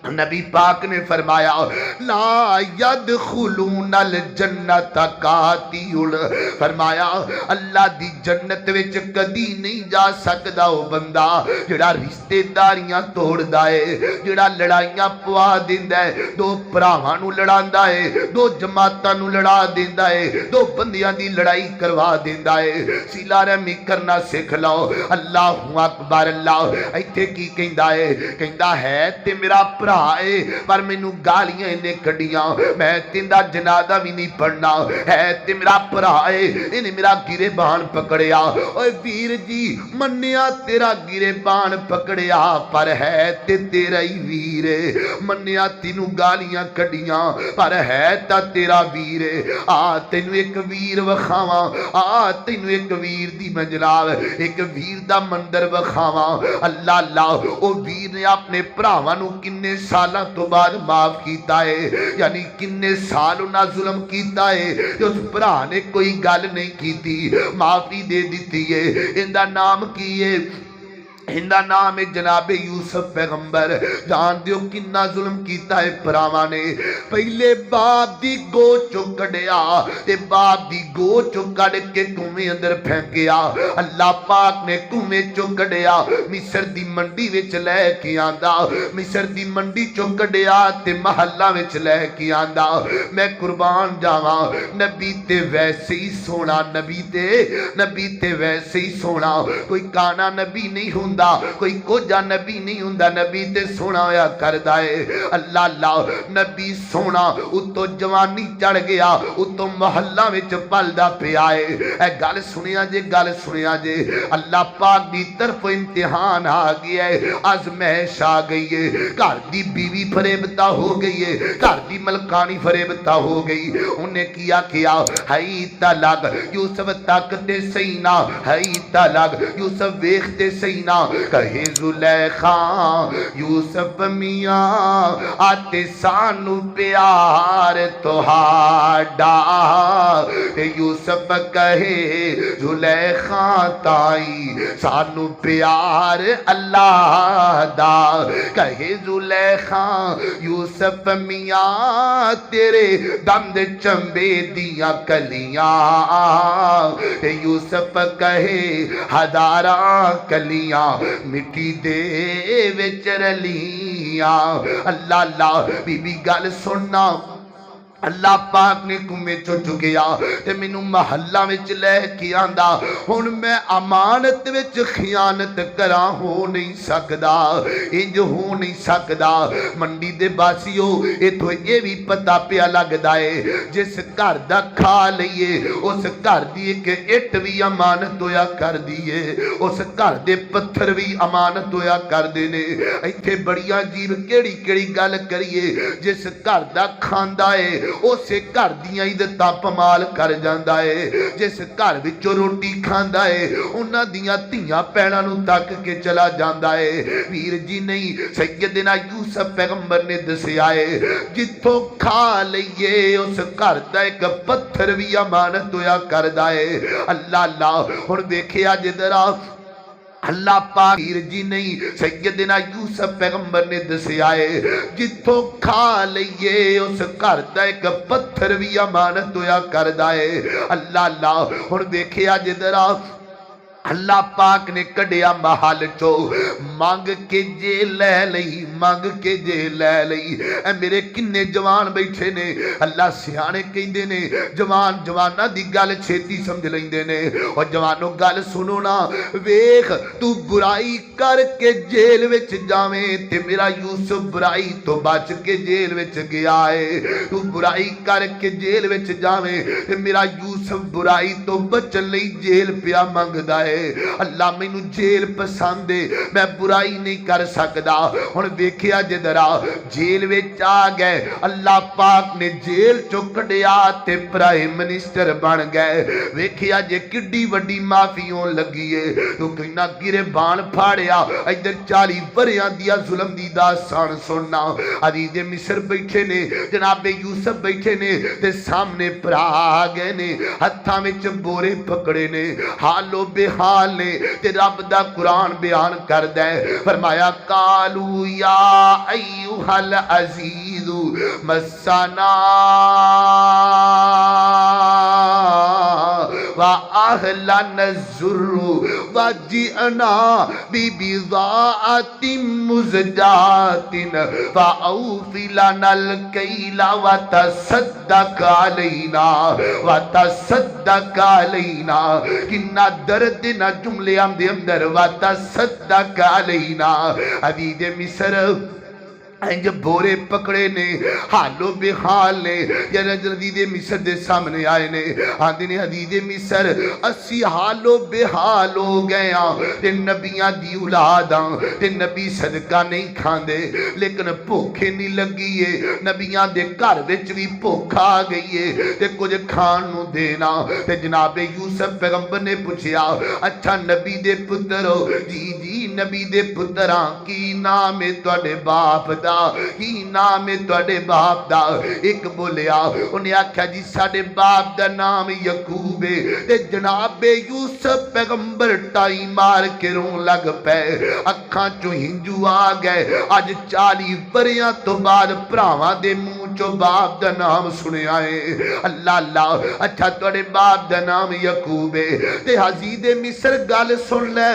نبی پاک نے فرمایا لا یدخلون الجنت قاتل فرمایا اللہ دی جنت وچ کدی نہیں جا سکدا او بندہ جڑا رشتہ داریاں توڑدا ہے جڑا لڑائیاں پوا دیندا ہے دو بھراواں نو لڑاندا ہے دو جماعتاں نو لڑا دیندا ہے دو بندیاں دی لڑائی کروا دیندا ہے صلہ رحمی کرنا سکھ لو اللہ اکبر اللہ ایتھے کی کہندا ہے تے میرا آئے پر مینوں گالیاں نے کڈیاں میں تیندا جنازہ بھی نہیں پڑھنا ہے تے میرا بھرا ہے انہیں میرا گریبان پکڑیا اوے ویر جی منیا تیرا گریبان پکڑیا پر ہے تے تیرا ہی ویر منیا تینوں گالیاں کڈیاں پر ہے تا تیرا ویر آ تینوں ایک ویر وکھاواں آ تینوں ایک ویر دی منجلال ایک ویر دا مندر وکھاواں اللہ او ویر نے اپنے بھراواں نو کنے سالاں تو بعد معاف کیتا ہے یعنی کنے سال انہاں ظلم کیتا ہے اس بھرا نے کوئی گل نہیں کیتی معافی دے دیتی ہے ان دا نام کی ہے ہندا نام ہے جناب یوسف پیغمبر جان دیو کنا ظلم کیتا ہے پراواں نے پہلے باپ دی گو چو کڈیا تے باپ دی گو چو کڈ کے کنویں اندر پھینکیا اللہ پاک نے کنویں چو کڈیا مصر دی منڈی وچ لے کے آندا مصر دی منڈی چو کڈیا تے محلہ وچ لے کے آندا میں قربان جاواں نبی تے ویسے ہی سونا نبی تے ویسے ہی سونا کوئی کانا نبی نہیں ہوں کوئی کوجا نبی نہیں ہوندا نبی تے سونا ہویا کردا ہے اللہ نبی سونا اتو جوانی چڑھ گیا اتو محلہ وچ پلدا پیا ہے اے گل سنیا جے اللہ پاک دی طرف امتحان آ گیا ہے آزمائش آ گئی ہے گھر دی بیوی فریبتا ہو گئی ہے گھر دی ملکانی فریبتا ہو گئی انہیں کیا ہائی طلاق یوسف طاقتے سینا ہائی طلاق یوسف ویختے سینا کہے زلیخا یوسف میاں آتے سانو پیار تہاڈا یوسف کہے زلیخا تائی سانو پیار اللہ دا کہے زلیخا یوسف میاں تیرے دند چمبے دیا کلیاں یوسف کہے ہزاراں کلیاں مٹی دے وچ رلیاں اللہ بی بی گل سننا اللہ پاک نے کنویں چو چکیا تے مینوں محلہ وچ لے کے آندا ہن میں امانت وچ خیانت کراں ہو نہیں سکدا انج ہو نہیں سکدا منڈی دے باسیو ایتھوں یہ بھی پتہ پیا لگدا ہے جس گھر دا کھا لئیے اس گھر دی ایک اٹ بھی امانت ہویا کر دیے اس گھر دے پتھر بھی امانت ہویا کر دینے ایتھے بڑی عجیب کیڑی گل کریے جس گھر دا کھاندا ہے اسے گھر دیاں عزتاں پمال کر جاندا ہے جس گھر وچوں روٹی کھاندا ہے انہاں دیاں دھیاں پیڑاں نوں تک کے چلا جاندا ہے ویر جی نہیں سیدنا یوسف پیغمبر نے دسیا ہے جتھوں کھا لئیے اس گھر دا ایک پتھر بھی امانت ہویا کردا ہے اللہ ہن ویکھیا جدرا اللہ پاک جی نہیں سیدنا یوسف پیغمبر نے دسیا ہے جتوں کھا لئیے اس گھر دا ایک پتھر بھی امانت ہویا کردا ہے۔ اللہ اللہ ہن ویکھیا جدرا اللہ پاک نے کڈیا محل چو مانگ کے جے لے لئی مانگ کے جے لے لئی۔ اے میرے کنے جوان بیٹھے نے اللہ سیانے کہندے نے جوان جواناں دی گل چھیتی سمجھ لیندے نے اور جوانوں گل سنو نا ویکھ تو برائی کر کے جیل وچ جاویں تے میرا یوسف برائی تو بچ کے جیل وچ گیا ہے۔ تو برائی کر کے جیل وچ جاویں تے میرا یوسف برائی تو بچن لئی جیل پیا منگدا ہے۔ اللہ مینوں جیل پسند ہے میں برائی نہیں کر سکدا۔ ہن ویکھیا جدرا جیل وچ آ گئے اللہ پاک نے جیل چوں کڈیا تے پرائم منسٹر بن گئے۔ ویکھیا جے کڈی وڈی معافی ہون لگی ہے تو کہنا گربان پھاڑیا ادھر 40 وریاں دیا ظلم دی داستان سننا۔ عزیز مصر بیٹھے نے جناب یوسف بیٹھے نے تے سامنے بھرا آ گئے نے ہتھاں وچ بورے پکڑے نے حالو بے حال نے تے رب دا قرآن بیان کر دے فرمایا قالو یا ایوہ العزیز مسنا وَأَهْلَنَا الزُّرُّ وَجِئْنَا بِبِضَاعَةٍ مُزْجَاةٍ فَأَوْفِ لَنَا الْكَيْلَ وَتَصَدَّقْ عَلَيْنَا کنا درد نہ جملے دے اندر وَتَصَدَّقْ عَلَيْنَا۔ عزیز مصر انج بورے پکڑے نے حالو بے حال نے یا عزیز مصر دے سامنے آئے نے آندے نے عزیز مصر اسی حالو بے حال ہو گئے تے نبیاں دی اولاداں تے نبی صدقہ نہیں کھاندے لیکن بھوکے نہیں لگی ہے نبیاں دے گھر وچ بھی بھوک آ گئی ہے تے کچھ کھان نو دینا تے جناب یوسف پیغمبر نے پوچھیا اچھا نبی دے پتر جی جی نبی دے پتراں کی نام ہے تواڈے باپ دا کی نام ہے تواڈے باپ دا؟ ایک بولیا انہیں آکھیا جی ساڈے باپ دا نام یعقوب ہے تے جناب یوسف پیغمبر ٹائی مار کے رون لگ پے اکھاں چوں ہنجو آ گئے اج 40 وریاں تو بعد بھراواں دے منہ چوں باپ دا نام سنیا ہے۔ اللہ اللہ اچھا تواڈے باپ دا نام یعقوب ہے تے عزیز مصر گل سن لے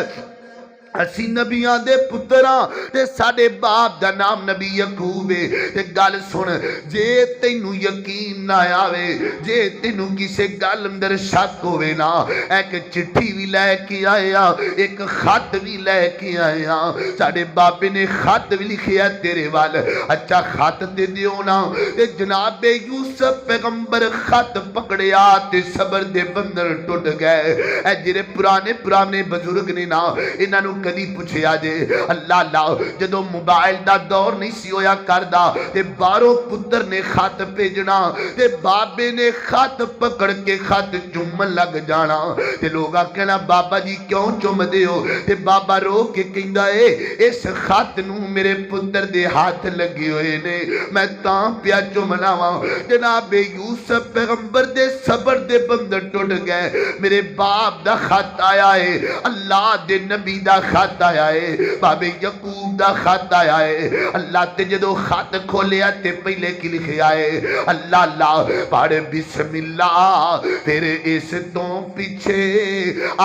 اسی نبیاں دے پتراں تے ساڈے باپ دا نام نبی یعقوب ہے تے گل سن جے تینوں یقین نہ آوے جے تینوں کسے گل اندر شک ہوے نا ایک چٹھی بھی لے کے آیا ایک خط بھی لے کے آیا ساڈے باپ نے خط بھی لکھیا تیرے وال اچھا خط تے دیو نا تے جناب یوسف پیغمبر خط پکڑیا تے صبر دے بندر ٹوٹ گئے۔ اے جڑے پرانے بزرگ نے نا انہاں نوں کدی پوچھیا جے اللہ اللہ جدو موبائل دا دور نہیں سی ہویا کردا تے باروں پتر نے خط بھیجنا تے بابے نے خط پکڑ کے خط چومن لگ جانا تے لوگاں کہنا بابا جی کیوں چوم دے ہو تے بابا رو کے کہندا اے اس خط نو میرے پتر دے ہاتھ لگے ہوئے نے میں تاں پیا چومنا وا۔ جناب یوسف پیغمبر دے صبر دے بندر ٹوٹ گئے میرے باپ دا خط آیا ہے اللہ دے نبی دا خط آیا ہے بابے یعقوب دا خط آیا ہے۔ اللہ تے جدو خط کھولیا تے پہلے کی لکھیا ہے اللہ اللہ پڑھ بسم اللہ پھر اس تو پیچھے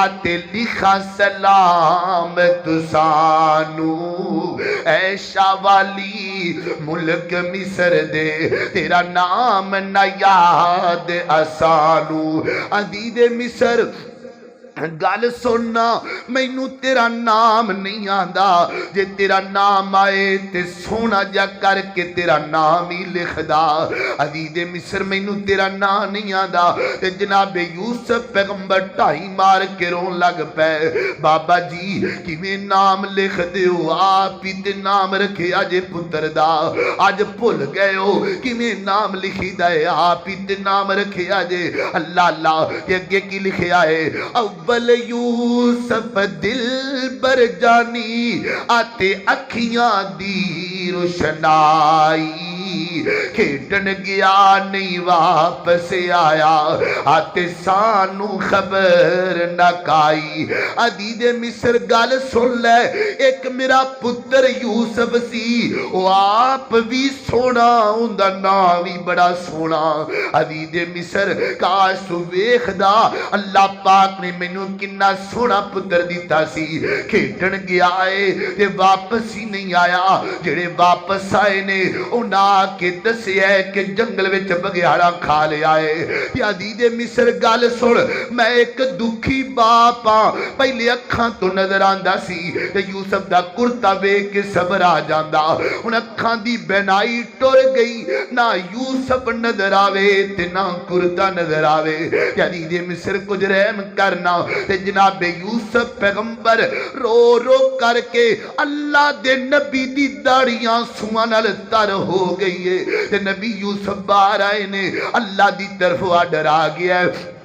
آتے لکھا سلام تسانو اے شاہ والی ملک مصر دے تیرا نام نہ یاد اسانو۔ عزیز مصر گل سننا مینوں تیرا نام نہیں آندا جے تیرا نام آئے تے سونا جا کر کے تیرا نام ہی لکھ دا۔ عزیز مصر مینوں تیرا نام نہیں آندا تے جناب یوسف پیغمبر ٹائی مار کے رون لگ پے بابا جی کیویں نام لکھ دیو آپ ہی تے نام رکھے اجے پتر دا اج بھول گئے ہو کیویں نام لکھی دا ہے آپ ہی تے نام رکھے اجے اللہ اللہ تے اگے کی لکھیا ہے اول یوسف دل بر جانی آتے اکھیاں دی روشنائی پائی کھیڈن گیا نہیں واپس آیا آتے سانو خبر نہ کائی عزیز مصر گل سن لے ایک میرا پتر یوسف سی وہ آپ بھی سونا اوندا نام بھی بڑا سونا عزیز مصر کاش تو ویکھدا اللہ پاک نے مینوں کنا سونا پتر دیتا سی کھیڈن گیا ہے تے واپس ہی نہیں آیا جڑے واپس آئے نے انہاں کے دسیا ہے کہ جنگل وچ بگیاڑا کھا لیا ہے تے عزیز مصر گل سن میں ایک دکھی باپ ہاں پہلے اکھاں تو نظر آندا سی تے یوسف دا کرتا ویکھ کے صبر آ جاندا ہن اکھاں دی بینائی ٹر گئی نہ یوسف نظر آوے تے نہ کرتا نظر آوے تے عزیز مصر کچھ رحم کرنا تے جناب یوسف پیغمبر رو رو کر کے اللہ دے نبی دی داڑیاں سواں نال تر ہو گئی ہے تے نبی یوسف باہر آئے نے اللہ دی طرف آڈر آ گیا ہے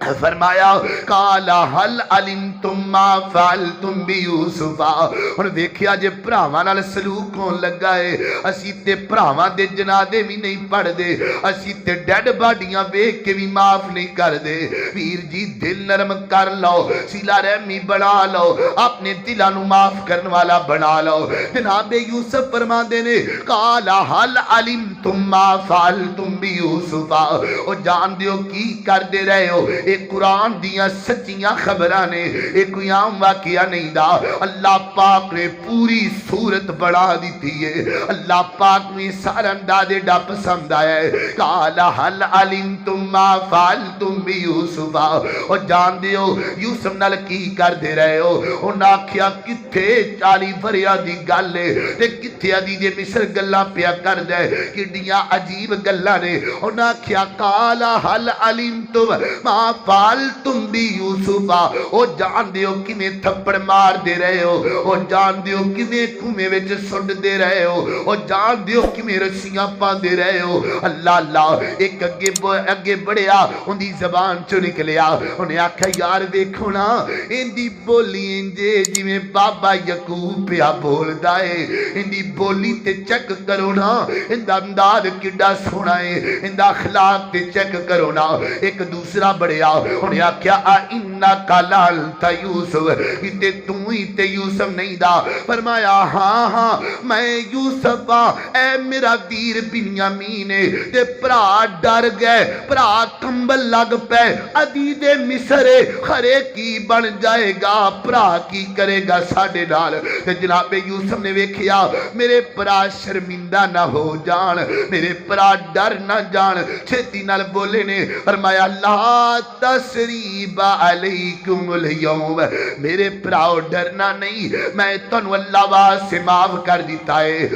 فرمایا کالا حل علمتم ما فعلتم بیوسفا ہن ویکھیا جے بھراواں نال سلوک ہون لگا ہے اسی تے بھراواں دے جنازے بھی نہیں پڑھ دے اسی تے ڈیڈ باڈیاں ویکھ کے بھی معاف نہیں کر دے ویر جی دل نرم کر لو صلہ رحمی بنا لو اپنے دلاں نو معاف کرن والا بنا لو جناب یوسف فرماندے نے کالا حل علمتم ما فعلتم بیوسفا او جان دیو کی کر دے رہے ہو ایک قرآن دیاں سچیاں خبران نے ایک کوئی عام واقعہ نہیں دا اللہ پاک نے پوری صورت بڑھا دیتی ہے اللہ پاک میں سارا اندازے ڈا پسند آیا ہے کالا حل علمتم ما فعلتم بیوسفا اور جان دیو یوسف نال کی کر دے رہے ہو انہاں آکھیا کتھے 40 وریاں دی گل ہے تے کتھے عزیز مصر گلاں پیا کر دے کڈیاں عجیب گلاں نے انہاں آکھیا کالا حل علمتم ما فعلتم بی یوسفا او جان دیو کیویں تھپڑ مار دے رہے ہو او جان دیو کیویں کنویں وچ سٹ دے رہے ہو او جان دیو کیویں رسیاں پا دے رہے ہو اللہ اللہ ایک اگے بڑھیا ان دی زبان چوں نکلیا انہیں آکھیا یار ویکھو نا ان دی بولی انجے جویں بابا یعقوب پیا بولدا ہے ان دی بولی تے چیک کرو نا ان دا انداز کڈا سونا ہے ان دا اخلاق تے چیک کرو نا ایک دوسرا بڑھیا انہیں آکھیا اِنَّكَ لَأَنْتَ یوسف تے تُم ہی تے یوسف نہیں دا فرمایا ہاں ہاں میں یوسف اے میرا ویر بنیامین تے پرا ڈر گئے پرا کمبل لگ پے عزیز مصر خرے کی بن جائے گا پرا کی کرے گا ساڈے نال تے جناب یوسف نے ویکھیا میرے پرا شرمندہ نہ ہو جان میرے پرا ڈر نہ جان چھتی نال بولے نے فرمایا لا تسریب علیکم اليوم میرے پراؤ ڈرنا نہیں میں تنو اللہ واسطے معاف کر دیتا ہے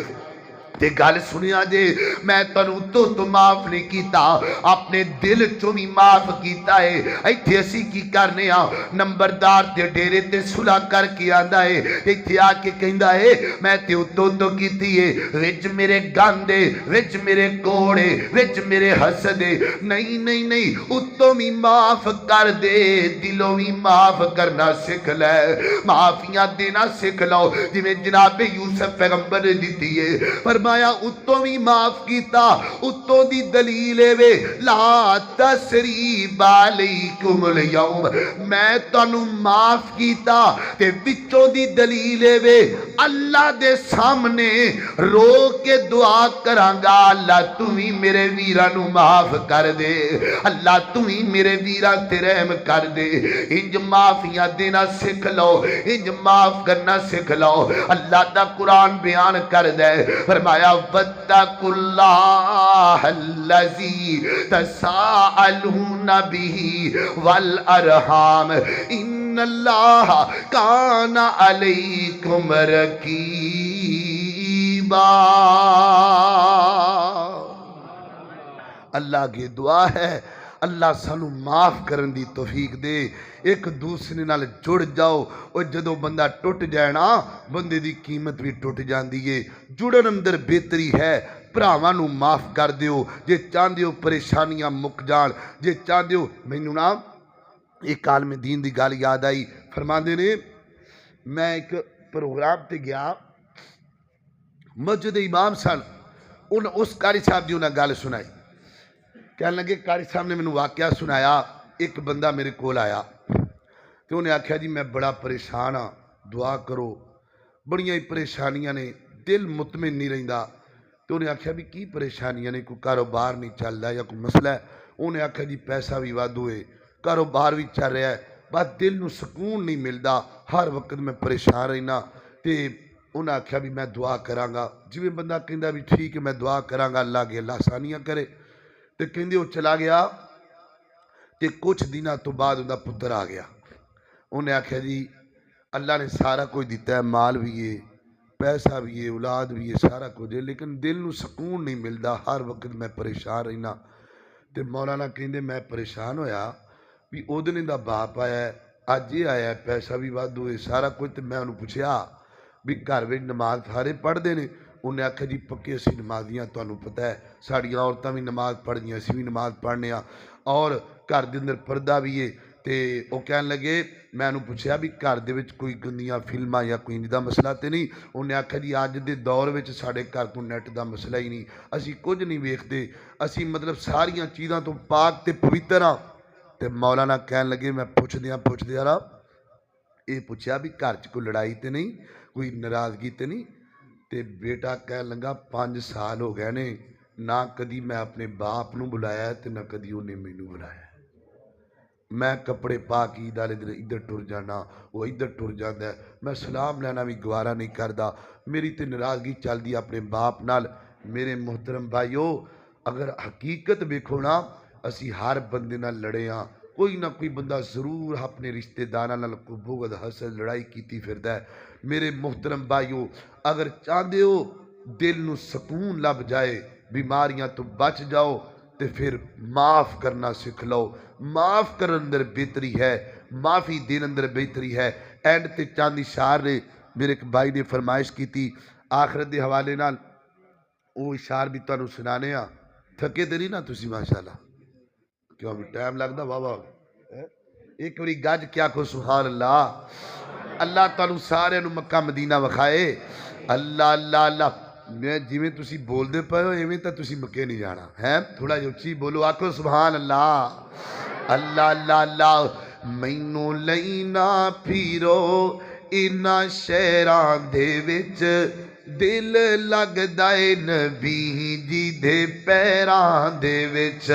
تے گل سنیا جے میں تنو تو معاف نہیں کیتا اپنے دل چوں بھی معاف کیتا ہے ایتھے اسی کی کرنے نمبردار تے ڈیرے تے صلح کر کے آندا ہے ایتھے آ کے کہندا ہے میں تے تو کیتی ہے وچ میرے گاندے وچ میرے کوڑے وچ میرے حسدے نہیں نہیں نہیں اتوں بھی معاف کر دے دلوں بھی معاف کرنا سکھ لے معافیاں دینا سکھ لو جویں جناب یوسف پیغمبر نے دیتی ہے فرمایا اتوں بھی معاف کیتا اتوں دی دلیل وے لا تسریب علیکم اليوم میں تانوں معاف کیتا تے وچوں دی دلیل وے اللہ دے سامنے رو کے دعا کرانگا اللہ تو ہی میرے ویراں نو معاف کر دے اللہ تو ہی میرے ویراں تے رحم کر دے انج معافیاں دینا سکھ لو انج معاف کرنا سکھ لو اللہ دا قرآن بیان کر دے فرمایا وَاتَّقُوا اللَّهَ الَّذِي تَسَاءَلُونَ بِهِ وَالْأَرْحَامَ إِنَّ اللَّهَ كَانَ عَلَيْكُمْ رَقِيبًا اللہ کی دعا ہے اللہ سانو معاف کرن دی توفیق دے ایک دوسرے نال جڑ جاؤ اور جدو بندہ ٹوٹ جائے نا بندے دی قیمت بھی ٹوٹ جاندی ہے جڑن اندر بہتری ہے بھراواں نو معاف کر دیو جے چاہندے ہو پریشانیاں مک جان جے چاہندے ہو مینوں نا ایک عالم دین دی گل یاد آئی فرماندے نے میں ایک پروگرام تے گیا مسجد امام سن اس قاری صاحب دی انہیں گل سنائی. کہنے لگے قاری صاحب نے مینوں واقعہ سنایا. ایک بندہ میرے کول آیا تو انہیں آکھیا جی میں بڑا پریشان ہاں, دعا کرو. بڑیاں ہی پریشانیاں نے, دل مطمئن نہیں رہندا. تو انہیں آکھیا بھی کی پریشانیاں نے, کوئی کاروبار نہیں چلدا یا کوئی مسئلہ ہے؟ انہیں آکھیا جی پیسہ بھی وادو ہے, کاروبار بھی چل رہا ہے, بس دل نو سکون نہیں ملدا, ہر وقت میں پریشان رہنا. تے انہیں آکھیا بھی میں دعا کراں گا. جویں بندہ کہندا بھی ٹھیک ہے میں دعا کراں گا, اللہ کے اللہ آسانیاں کرے. تے کہندے وہ چلا گیا. تے کچھ دنوں تو بعد اندا پتر آ گیا. انہیں آکھیا جی اللہ نے سارا کچھ دیتا ہے, مال بھی ہے, پیسہ بھی ہے, اولاد بھی ہے, سارا کچھ ہے, لیکن دل نو سکون نہیں ملدا, ہر وقت میں پریشان رہنا. تے مولانا کہندے میں پریشان ہویا بھی او دن دا باپ آیا ہے, اج یہ آیا ہے, پیسہ بھی وادو ہے, سارا کچھ. تے میں انہوں پوچھیا بھی گھر وچ نماز سارے پڑھدے نے؟ انہیں آکھیا جی پکے اسی نمازیاں, تانوں پتہ ہے ساڈیاں عورتاں بھی نماز پڑھدیاں, اسی بھی نماز پڑھنے ہاں, اور گھر دے اندر پردہ بھی ہے. تے او کہن لگے میں انہوں پوچھیا بھی گھر دے وچ کوئی گندیاں فلماں یا کوئی دا مسئلہ تے نہیں؟ انہیں آکھیا جی اج دے دور وچ ساڈے گھر کو نیٹ دا مسئلہ ہی نہیں, اسی کچھ نہیں ویکھدے, اسی مطلب ساریاں چیزاں تو پاک تے پوتر ہاں. تے مولانا کہن لگے میں پوچھ دیا رہا یہ پوچھا بھی گھر چ کوئی لڑائی تے نہیں, کوئی ناراضگی تے نہیں؟ تے بیٹا کہن لگا 5 سال ہو گئے نے, نہ کدی میں اپنے باپ نو بلایا ہے تے نہ کدی انہیں مینوں بلایا ہے. میں کپڑے پا کے ادھر ٹر جانا, وہ ادھر ٹر جاتا ہے, میں سلام لینا بھی گوارا نہیں کردا. میری تے ناراضگی چل دی اپنے باپ نال. میرے محترم بھائیو, اگر حقیقت ویکھو نا, اسی ہر بندے نال لڑے ہاں, کوئی نہ کوئی بندہ ضرور اپنے رشتہ داراں نال کوئی بغض حسد لڑائی کیتی پھردا ہے. میرے محترم بھائیو, اگر چاہدے ہو دل نو سکون لب جائے, بیماریاں تو بچ جاؤ, تے پھر معاف کرنا سکھ لو. معاف کرن اندر بہتری ہے, معافی دین اندر بہتری ہے. اینڈ تے چاند اشار نے میرے ایک بھائی نے فرمائش کی تھی آخرت دے حوالے نال, وہ اشار بھی تانوں سنانے ہاں. تھکے تے نہیں نا تسی ماشاءاللہ؟ کیوں بھی ٹائم لگدا واہ واہ, ایک باری گج کیا کو سبحان اللہ. اللہ تعالیٰ سارے نو مکہ مدینہ وکھائے. اللہ اللہ اللہ. میں جویں تسی بول دے پئے ہو ایویں تے تسی مکے نہیں جانا ہے, تھوڑا جہا اچھی بولو, آکھو سبحان اللہ. اللہ اللہ اللہ. مینوں لینا پھیرو انہاں شہراں دے وچ, دل لگدا اے نبی جی دے پیراں دے وچ,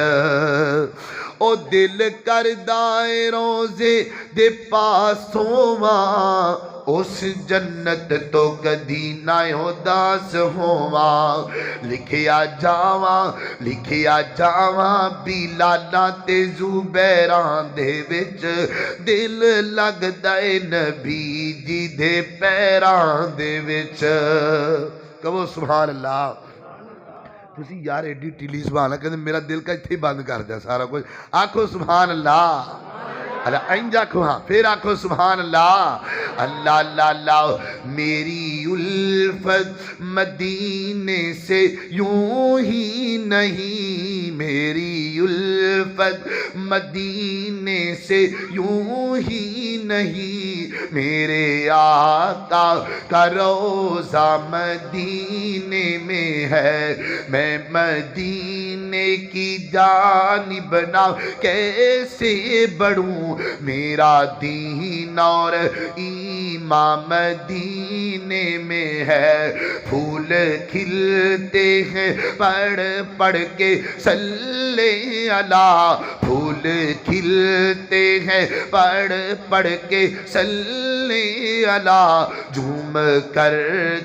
او دل کردا اے روزے دے پاس ہوواں, اس جنت تو کدی نہ اداس ہوواں. لکھیا جاواں بلالاں تے زبیراں دے وچ, دل لگدا اے نبی جی دے پیراں دے وچ. کہو سبحان اللہ. تسی یار ایڈی ٹیلی زبان ہے, کہتے میرا دل کا اتھے بند کر دیا سارا کچھ. آکھو سبحان اللہ. اللہ اینج آکھو, ہاں پھر آکھو سبحان اللہ. اللہ اللہ اللہ. میری الفت مدینے سے یوں ہی نہیں, میری الفت مدینے سے یوں ہی نہیں, میرے آقا کا روضہ مدینے میں ہے. میں مدینے کی جانب نہ کیسے بڑھوں, میرا دین اور ایمان مدینے میں ہے. پھول کھلتے ہیں پڑھ پڑھ کے صلی اللہ, پھول کھلتے ہیں پڑھ پڑھ کے صلی اللہ. جھوم کر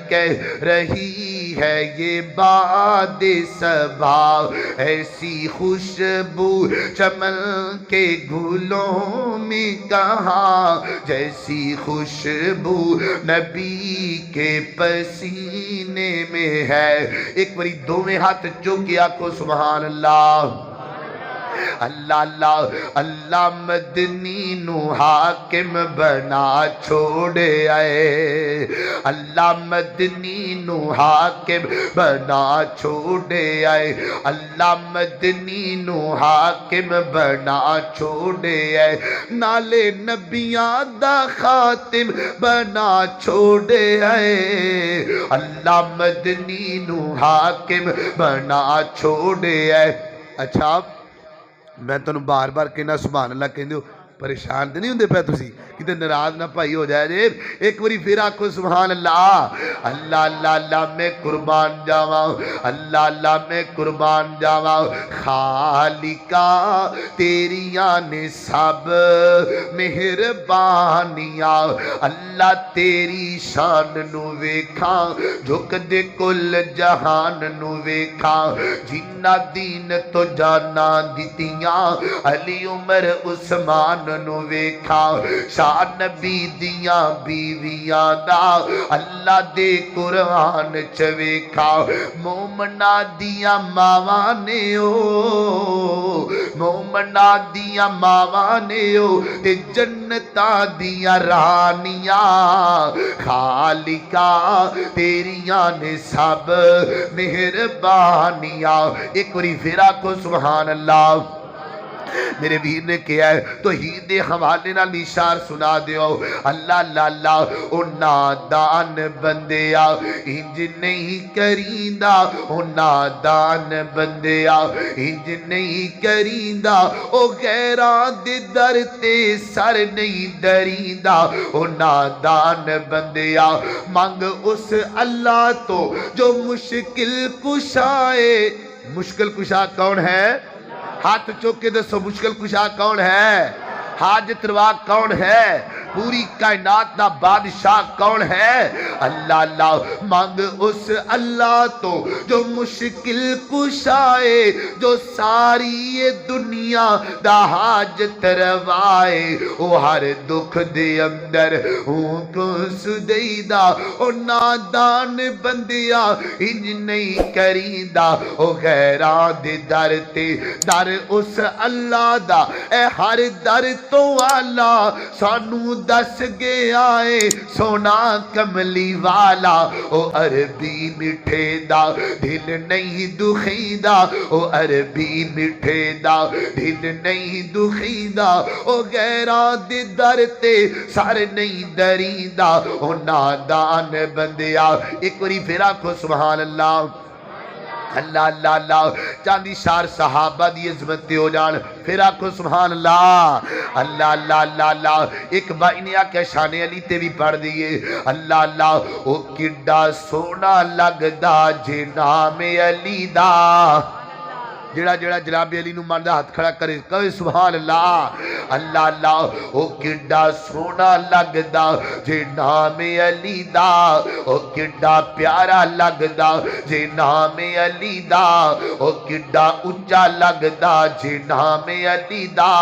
کہہ رہی ہے یہ باد صبا, ایسی خوشبو چمن کے گلوں میں کہاں, جیسی خوشبو نبی کے پسینے میں ہے. ایک باری دوویں ہاتھ چوک کے آکھو سبحان اللہ. اللہ اللہ اللہ مدنی نو حاکم بنا چھوڑے آئے، اللہ مدنی نو حاکم بنا چھوڑے آئے، اللہ مدنی نو حاکم بنا چھوڑے آئے، نالے نبیاں دا خاتم بنا چھوڑے آئے، اللہ مدنی نو حاکم بنا چھوڑے آئے۔ اچھا میں تمہیں بار بار کہنا سبحان اللہ کہندے ہو، پریشان تو نہیں ہوندے پہ تسی کتے ناراض نہ پائی ہو جائے جی؟ ایک باری پھر آکھو سبحان اللہ۔ اللہ اللہ اللہ میں قربان جاواں، اللہ اللہ میں قربان جاواں، خالقا تیریاں نے سب مہربانیاں، اللہ تیری شان نو ویکھاں، جھک دے کل جہان نو ویکھاں، جنہ دین تو جانا دتیاں، علی عمر عثمان نو ویکھا، شاہ نبی دیاں بیویاں دا اللہ دے قرآن چ ویکھا، مومنا دیاں ماواں نے او، مومنا دیاں ماواں نے او تے جنتاں دیاں رانیاں، خالقا تیریاں نے سب مہربانیاں۔ ایک باری پھر آکھو سبحان اللہ۔ میرے ویر نے کیا ہے توحید دے حوالے نال اشار سنا دیو، اللہ اللہ اللہ او نادان بندیا انج نہیں کریندا، او نادان بندیا انج نہیں کریندا، او غیراں دے در تے سر نہیں دریندا، او نادان بندیا منگ اس اللہ تو جو مشکل کشائے۔ مشکل کشا کون ہے؟ ہاتھ چوک کے دسو مشکل کشا کون ہے؟ حاجت روا کون ہے؟ پوری کائنات دا بادشاہ کون ہے؟ اللہ اللہ مانگ اس اللہ تو جو مشکل کشائے، جو ساری یہ دنیا دا حاجت روائے، او ہر دکھ دے اندر ہوں کو سدیدہ، او نادان بندیا انج نہیں کریندہ، او غیران دے در تے در اس اللہ دا، اے ہر در تو والا سانو دس گیا ہے سونا کملی والا، او عربی مٹھے دا دل نہیں دکھیدا، او عربی مٹھے دا دل نہیں دکھیدا، او غیراں دے در تے سر نہیں دریندا، او نادان بندیا۔ ایک باری پھر آکھو سبحان اللہ۔ اللہ اللہ اللہ چاندی شار صحابہ دی عظمت ہو جان، پھر آکھو سبحان اللہ۔ اللہ اللہ اللہ اللہ ایک بائی نے آکھا شان علی تے بھی پڑھ دیئے، اللہ اللہ او کڈا سونا لگدا جے نام علی دا، جڑا جڑا جناب علی نو ماندا ہاتھ کھڑا کرے کہے سبحان اللہ۔ اللہ اللہ او کڈا سونا لگدا جے نام علی دا، او کڈا پیارا لگدا جے نام علی دا، او کڈا اونچا لگدا جے نام علی دا،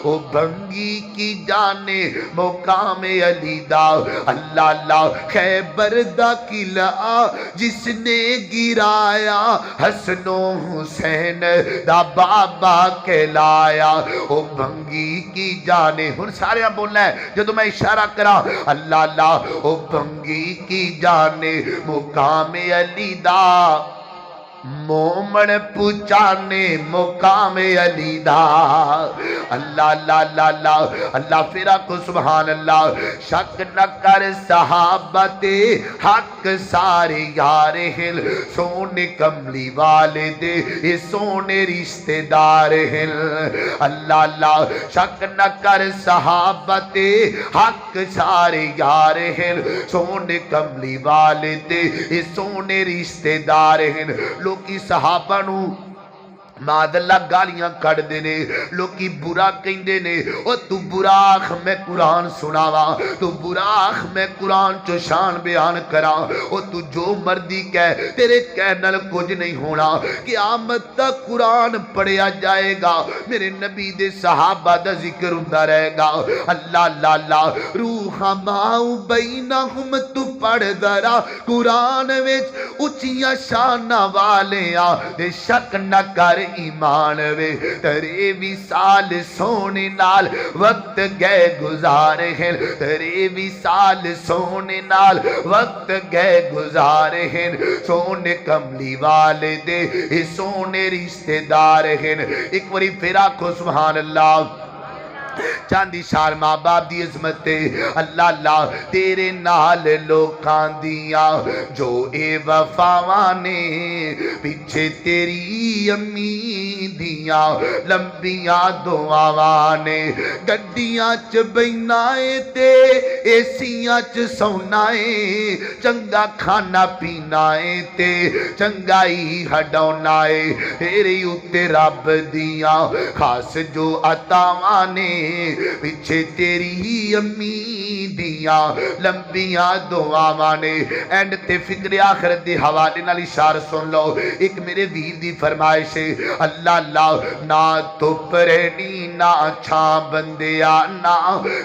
او بنگی کی جانے مقام علی دا۔ اللہ اللہ خیبر دا قلعہ جس نے گرایا، حسن و حسین دا بابا کہلایا، او بھنگی کی جانے، ہن سارے بولنا ہے جدو میں اشارہ کرا، اللہ اللہ او بھنگی کی جانے مقام علی دا، مومن پچانے مقام علی دا۔ اللہ اللہ اللہ اللہ اللہ پھر آکھو سبحان اللہ۔ شک نہ کر صحابہ تے حق سارے یار ہل، سونے کملی والے دے یہ سونے رشتے دار ہل۔ اللہ اللہ شک نہ کر صحابہ تے حق سارے یار ہل، سونے کملی والے دے یہ سونے رشتے دار ہل۔ لوکی صحابہ نو ماد اللہ گالیاں کڑ دینے، لوکی برا کہندے نے، او تو برا آخ میں قرآن سناوا، تو برا آخ میں قرآن چو شان بیان کرا، او تو جو مردی کہہ تیرے کہنل کچھ نہیں ہونا، قیامت تک قرآن پڑھیا جائے گا، میرے نبی دے صحابہ دا ذکر ہوتا رہے گا۔ اللہ اللہ اللہ روح ماؤ بینہم تو پڑھ درا قرآن وچ اچھیاں شانہ والے دے شک نہ کرے ایمان وے تیرے وصال سونے نال وقت گئے گزارے ہیں تیرے وصال سونے نال وقت گئے گزارے ہیں سونے کملی والے دے سونے رشتے دار ہیں ایک باری پھر آکھو سبحان اللہ چاندی شال ماں باپ دی عظمت اللہ اللہ تیرے نال لوکاں دیاں جو اے وفاوانے پیچھے تیری امی دیاں لمبیاں دعاوانے گڈیاں چ بینائے تے ایسیاں چ سونائے چنگا کھانا پینائے تے چنگائی ہڈونائے تیرے اتے رب دیاں خاص جو عطاوانے پیچھے تیری امی دیاں لمبیاں دعاوانے اینڈ تے فکر آخرت دی حوالے نال اشارہ سن لو ایک میرے ویر دی فرمائش ہے اللہ اللہ نہ تو پرنی نہ چھاں بندیا نہ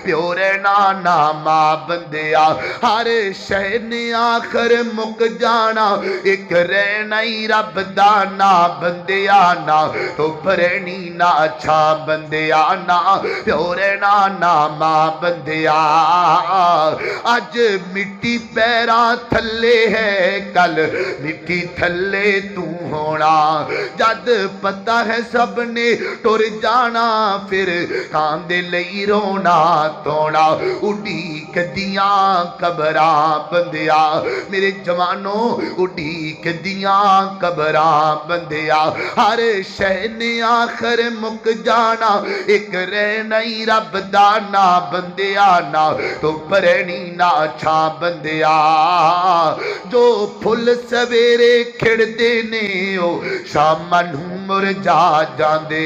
پیو رہنا نہ ماں بندیا ہر شے نے آخر مک جانا ایک رہنا ہی رب دا نہ بندیا نہ تو پرنی نہ چھاں بندیا نہ پیو رہنا نہ ماں بندیا اج مٹی پیراں تھلے ہے کل مٹی تھلے تو ہونا جد پتہ ہے سب نے ٹر جانا پھر کاندے لئی رونا تونا اڈی کدیاں قبراں بندیا میرے جوانوں اڈی کدیاں قبراں بندیا ہر شے نے آخر مک جانا ایک رہنا ہی رب دا نا بندیا نا تو پرنی نا چھاں بندیا جو پھل سویرے کھڑ دینے او شام نوں مرجا جاندے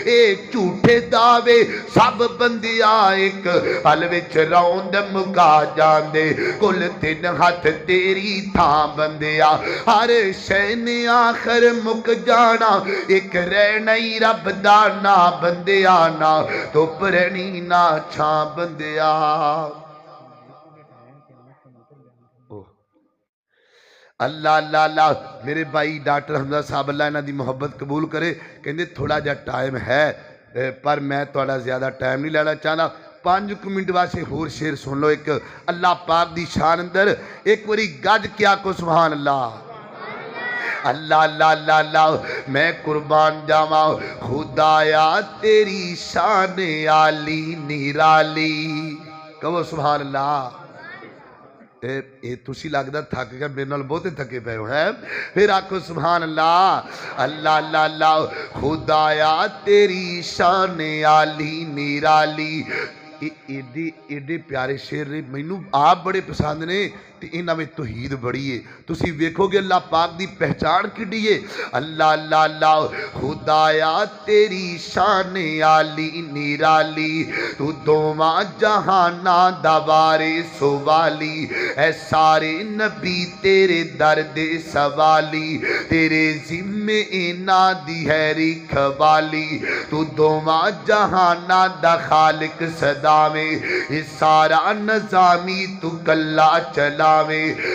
اے جھوٹے دعوے سب بندیا ایک پل وچ روند مکا جاندے کل تین ہاتھ تیری تھاں بندیا ہر شے نے آخر مک جانا ایک رہنا ہی رب دا نا بندیا نا تو پرنی نا چھاں بندیا اللہ اللہ اللہ میرے بھائی ڈاکٹر حمزہ صاحب اللہ انہاں دی محبت قبول کرے کہندے تھوڑا جا ٹائم ہے پر میں تھوڑا زیادہ ٹائم نہیں لینا چاہنا 5 منٹ واسطے ہور شعر سن لو ایک اللہ پاک دی شان اندر ایک باری گج کیا کو سبحان اللہ اللہ اللہ اللہ اللہ میں قربان جاواں خدایا تیری شان عالی نرالی کہو سبحان اللہ اے تسی لگدا تھک گیا میرے نال بہتے تھکے پے ہو ہیں پھر آکھو سبحان اللہ اللہ اللہ اللہ خدایا تیری شان عالی نرالی ایڈے پیارے شعر نے مینوں آپ بڑے پسند نے تے انہاں وچ توحید بڑی ہے تسی ویکھو گے اللہ پاک دی پہچان کڈی ہے اللہ اللہ اللہ خدایا تیری شان عالی نرالی تو دوواں جہاناں دا وارث والی اے سارے نبی تیرے در دے سوالی تیرے ذمے انہاں دی ہے رکھوالی تو دوواں جہاناں دا خالق صداویں سارا نظامی تو کلا چلا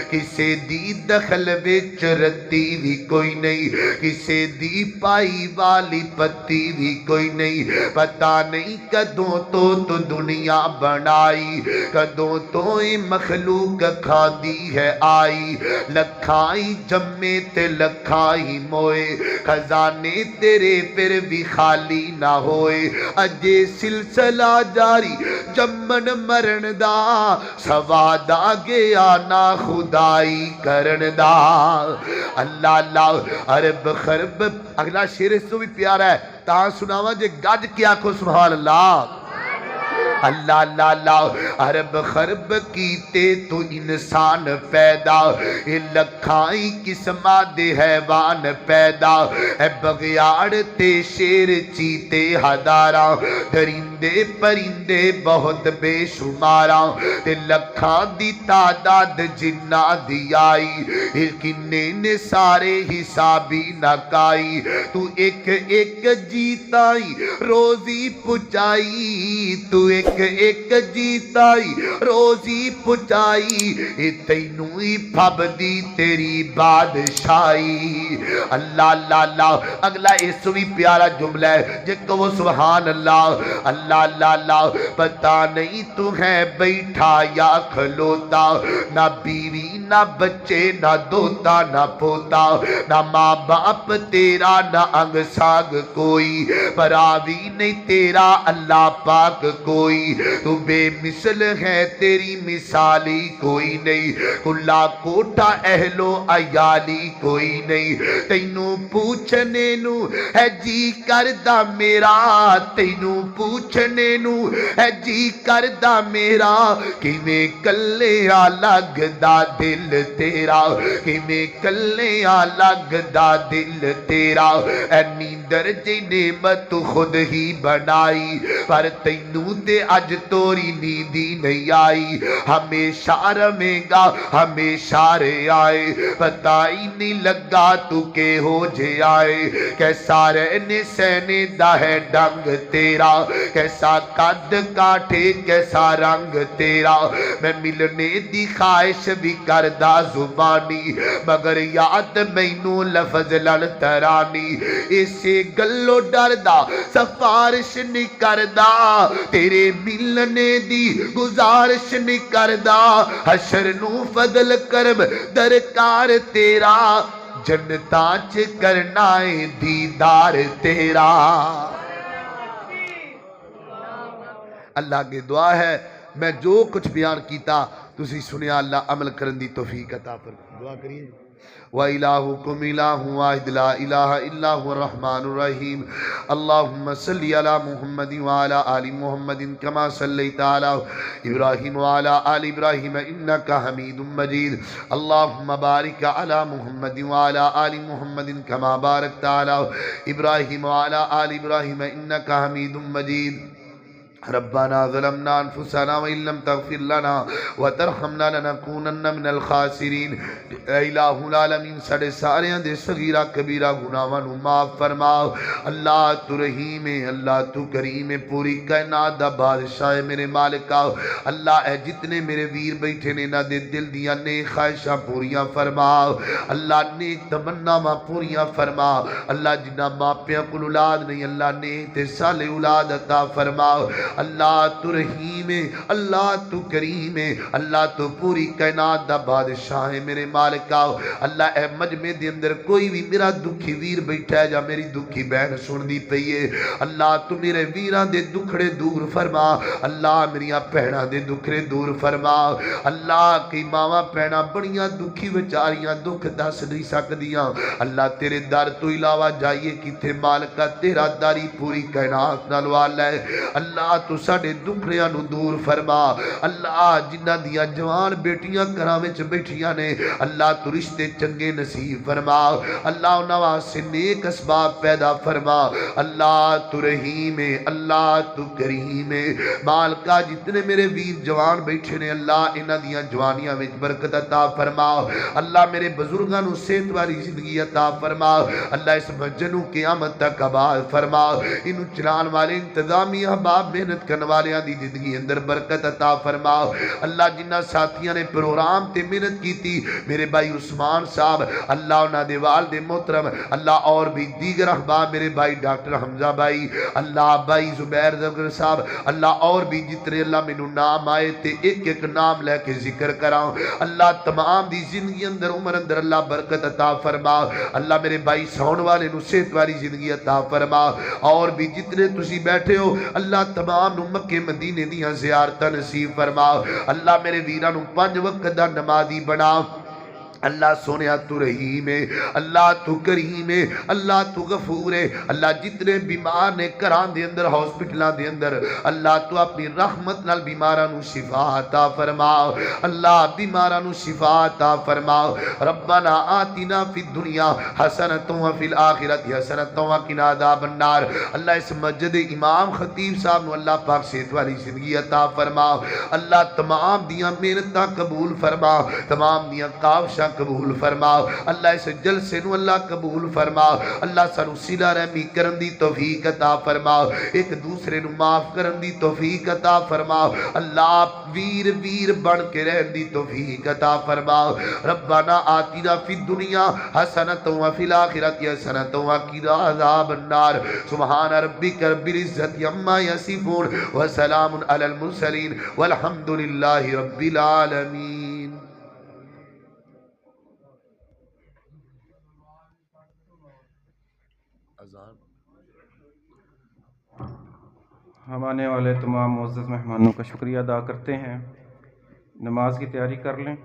کسے دی دخل وچ رتی بھی کوئی نہیں کسے دی پائی والی پتی بھی کوئی نہیں پتہ نہیں کدوں تو دنیا بنائی کدوں تو مخلوق کھاندی ہے آئی لکھائی جمے تے لکھائی موئے خزانے تیرے پھر بھی خالی نہ ہوئے اجے سلسلہ جاری جمن مرن دا سواد آگیا نا خدائی کرن دا اللہ اللہ عرب خرب اگلا شعر اس تو بھی پیارا ہے تاں سناواں جے گج کیا کو سبحان اللہ اللہ اللہ اللہ عرب خرب کیتے تو انسان پیدا لکھائی قسمہ دے حیوان پیدا اے بغیار تے شیر چیتے ہزاراں درندے بندے پرندے بہت بے شمارا تے لکھاں دی تعداد جنہ دی آئی کنے نے سارے حسابی نہ کائی تو ایک ایک جیتائی روزی پچائی تو ایک ایک جیتائی روزی پچائی تینوں ہی پھب دی تیری بادشاہی اللہ اللہ اللہ اگلا اس بھی پیارا جملہ ہے جے کہو سبحان اللہ اللہ اللہ اللہ پتہ نہیں تو ہے بیٹھا یا کھلوتا نہ بیوی نہ بچے نہ دوتا نہ پوتا نہ ماں باپ تیرا نہ انگ ساگ کوئی پراوی نہیں تیرا اللہ پاک کوئی تو بے مثل ہے تیری مثالی کوئی نہیں کلا کوٹا اہلو عیالی کوئی نہیں تینوں پوچھنے نو ہے جی کردہ میرا تینوں پوچھنے نو ہے جی کردہ میرا کہ میں کلے الگ دا دل تیرا کہ میں کلے الگ دا دل تیرا اے نیندر جی نعمت خود ہی بنائی پر تینوں تے اج توری نیندی نہیں آئی ہمیشہ رمے گا ہمیشہ رے آئے پتہ ہی نہیں لگا تو کہ ہو جے آئے کیسا رہنے سہنے دا ہے ڈنگ تیرا کیسا قد کاٹھے کیسا رنگ تیرا میں ملنے دی خواہش بھی کردہ زبانی مگر یاد مینوں لفظ لن ترانی اسے گلو ڈردہ سفارش نہیں کردہ تیرے ملنے دی گزارش نہیں کردہ حشر نو فضل کرم درکار تیرا جنتاں چ کرنا ہے دیدار تیرا اللہ کی دعا ہے میں جو کچھ بیان کیتا تسی سنیا اللہ عمل کرن دی توفیق عطا فرمائے دعا کریے وَإِلَٰهُكُمْ إِلَٰهٌ وَاحِدٌ لَا إِلَٰهَ إِلَّا هُوَ الرَّحْمَٰنُ الرَّحِيمُ اللهم صل على محمد وعلى آل محمد كما صليت على إبراهيم وعلى آل إبراهيم إنك حميد مجيد اللهم بارك على محمد وعلى آل محمد كما باركت على إبراهيم وعلى آل إبراهيم إنك حميد مجيد ربنا ظلمنا انفسنا وان لم تغفر لنا وترحمنا لنكونن من الخاسرین اے الہ العالمین ساڈے ساریاں دے صغیرہ کبیرہ گناہاں نو معاف فرما اللہ تو رحیم ہے اللہ تو کریم ہے پوری کائنات دا بادشاہ ہے میرے مالکا اللہ اے جتنے میرے ویر بیٹھے نے انہاں دے دل دیاں نیک خواہشاں پوریاں فرما اللہ نیک تمناواں پوریاں فرما اللہ جنہاں ماپیاں کول اولاد نہیں اللہ نیک تے صالح اولاد عطا فرما اللہ تو رحیم ہے اللہ تو کریم ہے اللہ تو پوری کائنات دا بادشاہ ہے میرے مالکا اللہ اے مجمع دے اندر کوئی بھی میرا دکھی ویر بیٹھا ہے جا میری دکھی بہن سن دی پئی ہے اللہ تو میرے ویراں دے دکھڑے دور فرما اللہ میریاں بہناں دے دکھڑے دور فرما اللہ کی ماواں بہناں بڑیاں دکھی بیچاریاں دکھ دس نہیں سکدیاں اللہ تیرے در تو علاوہ جائیے کیتے مالکا تیرا داری پوری کائنات نال والا ہے اللہ تو ساڈے دکھڑیاں نو دور فرما اللہ جنہاں دیاں جوان بیٹیاں گھراں وچ بیٹھیاں نے اللہ تو رشتے چنگے نصیب فرما اللہ انہاں واسطے نیک اسباب پیدا فرما اللہ تو رحیم ہے اللہ تو کریم ہے مالکا جتنے میرے ویر جوان بیٹھے نے اللہ انہاں دیاں جوانیاں وچ برکت عطا فرما اللہ میرے بزرگاں نو صحت والی زندگی عطا فرما اللہ اس مسجد نو قیامت تک آباد فرما انو چلان والے انتظامیہ احباب محنت کرنے والیاں دی زندگی اندر برکت عطا فرما اللہ جنہ ساتھیاں نے پروگرام تے محنت کی تھی میرے بھائی عثمان صاحب اللہ انہاں دے والد محترم اللہ اور بھی دیگر احباب میرے بھائی ڈاکٹر حمزہ بھائی اللہ بھائی زبیر زگر صاحب اللہ اور بھی جتنے اللہ مینوں نام آئے تے ایک ایک نام لے کے ذکر کراں اللہ تمام دی زندگی اندر عمر اندر اللہ برکت عطا فرما اللہ میرے بھائی سون والے نو صحت والی زندگی عطا فرما اور بھی جتنے تسی بیٹھے ہو اللہ تمام نو مکے مدینے دیاں زیارتاں نصیب فرما اللہ میرے ویراں نو 5 وقت دا نمازی بنا اللہ سونے تو رحیم ہے، اللہ تو کریم ہے، اللہ تو غفور ہے۔ اللہ جتنے بیمار نے گھراں دے اندر ہاسپٹلاں دے اندر، اللہ تو اپنی رحمت نال بیماراں نو شفا عطا فرما، اللہ بیماراں نو شفا عطا فرما۔ ربنا آتنا فی الدنیا حسنۃ وفی الآخرۃ حسنۃ وقنا عذاب النار۔ اللہ اس مسجد امام خطیب صاحب نو اللہ پاک صحت والی زندگی عطا فرما، اللہ تمام دیاں محنتاں قبول فرما، تمام دیاں کاوشاں قبول فرما، اللہ اس جلسے نو اللہ قبول فرما، اللہ سانو صلہ رحمی کرن دی توفیق عطا فرما، ایک دوسرے نو معاف کرن دی توفیق عطا فرما، اللہ ویر ویر بن کے رہن دی توفیق عطا فرما۔ ربنا آتنا فی الدنیا حسنۃ وفی الآخرۃ حسنۃ وقنا عذاب النار۔ سبحان ربک رب العزۃ عما یصفون وسلام علی المرسلین والحمد للہ رب العالمین۔ ہم آنے والے تمام معزز مہمانوں کا شکریہ ادا کرتے ہیں۔ نماز کی تیاری کر لیں۔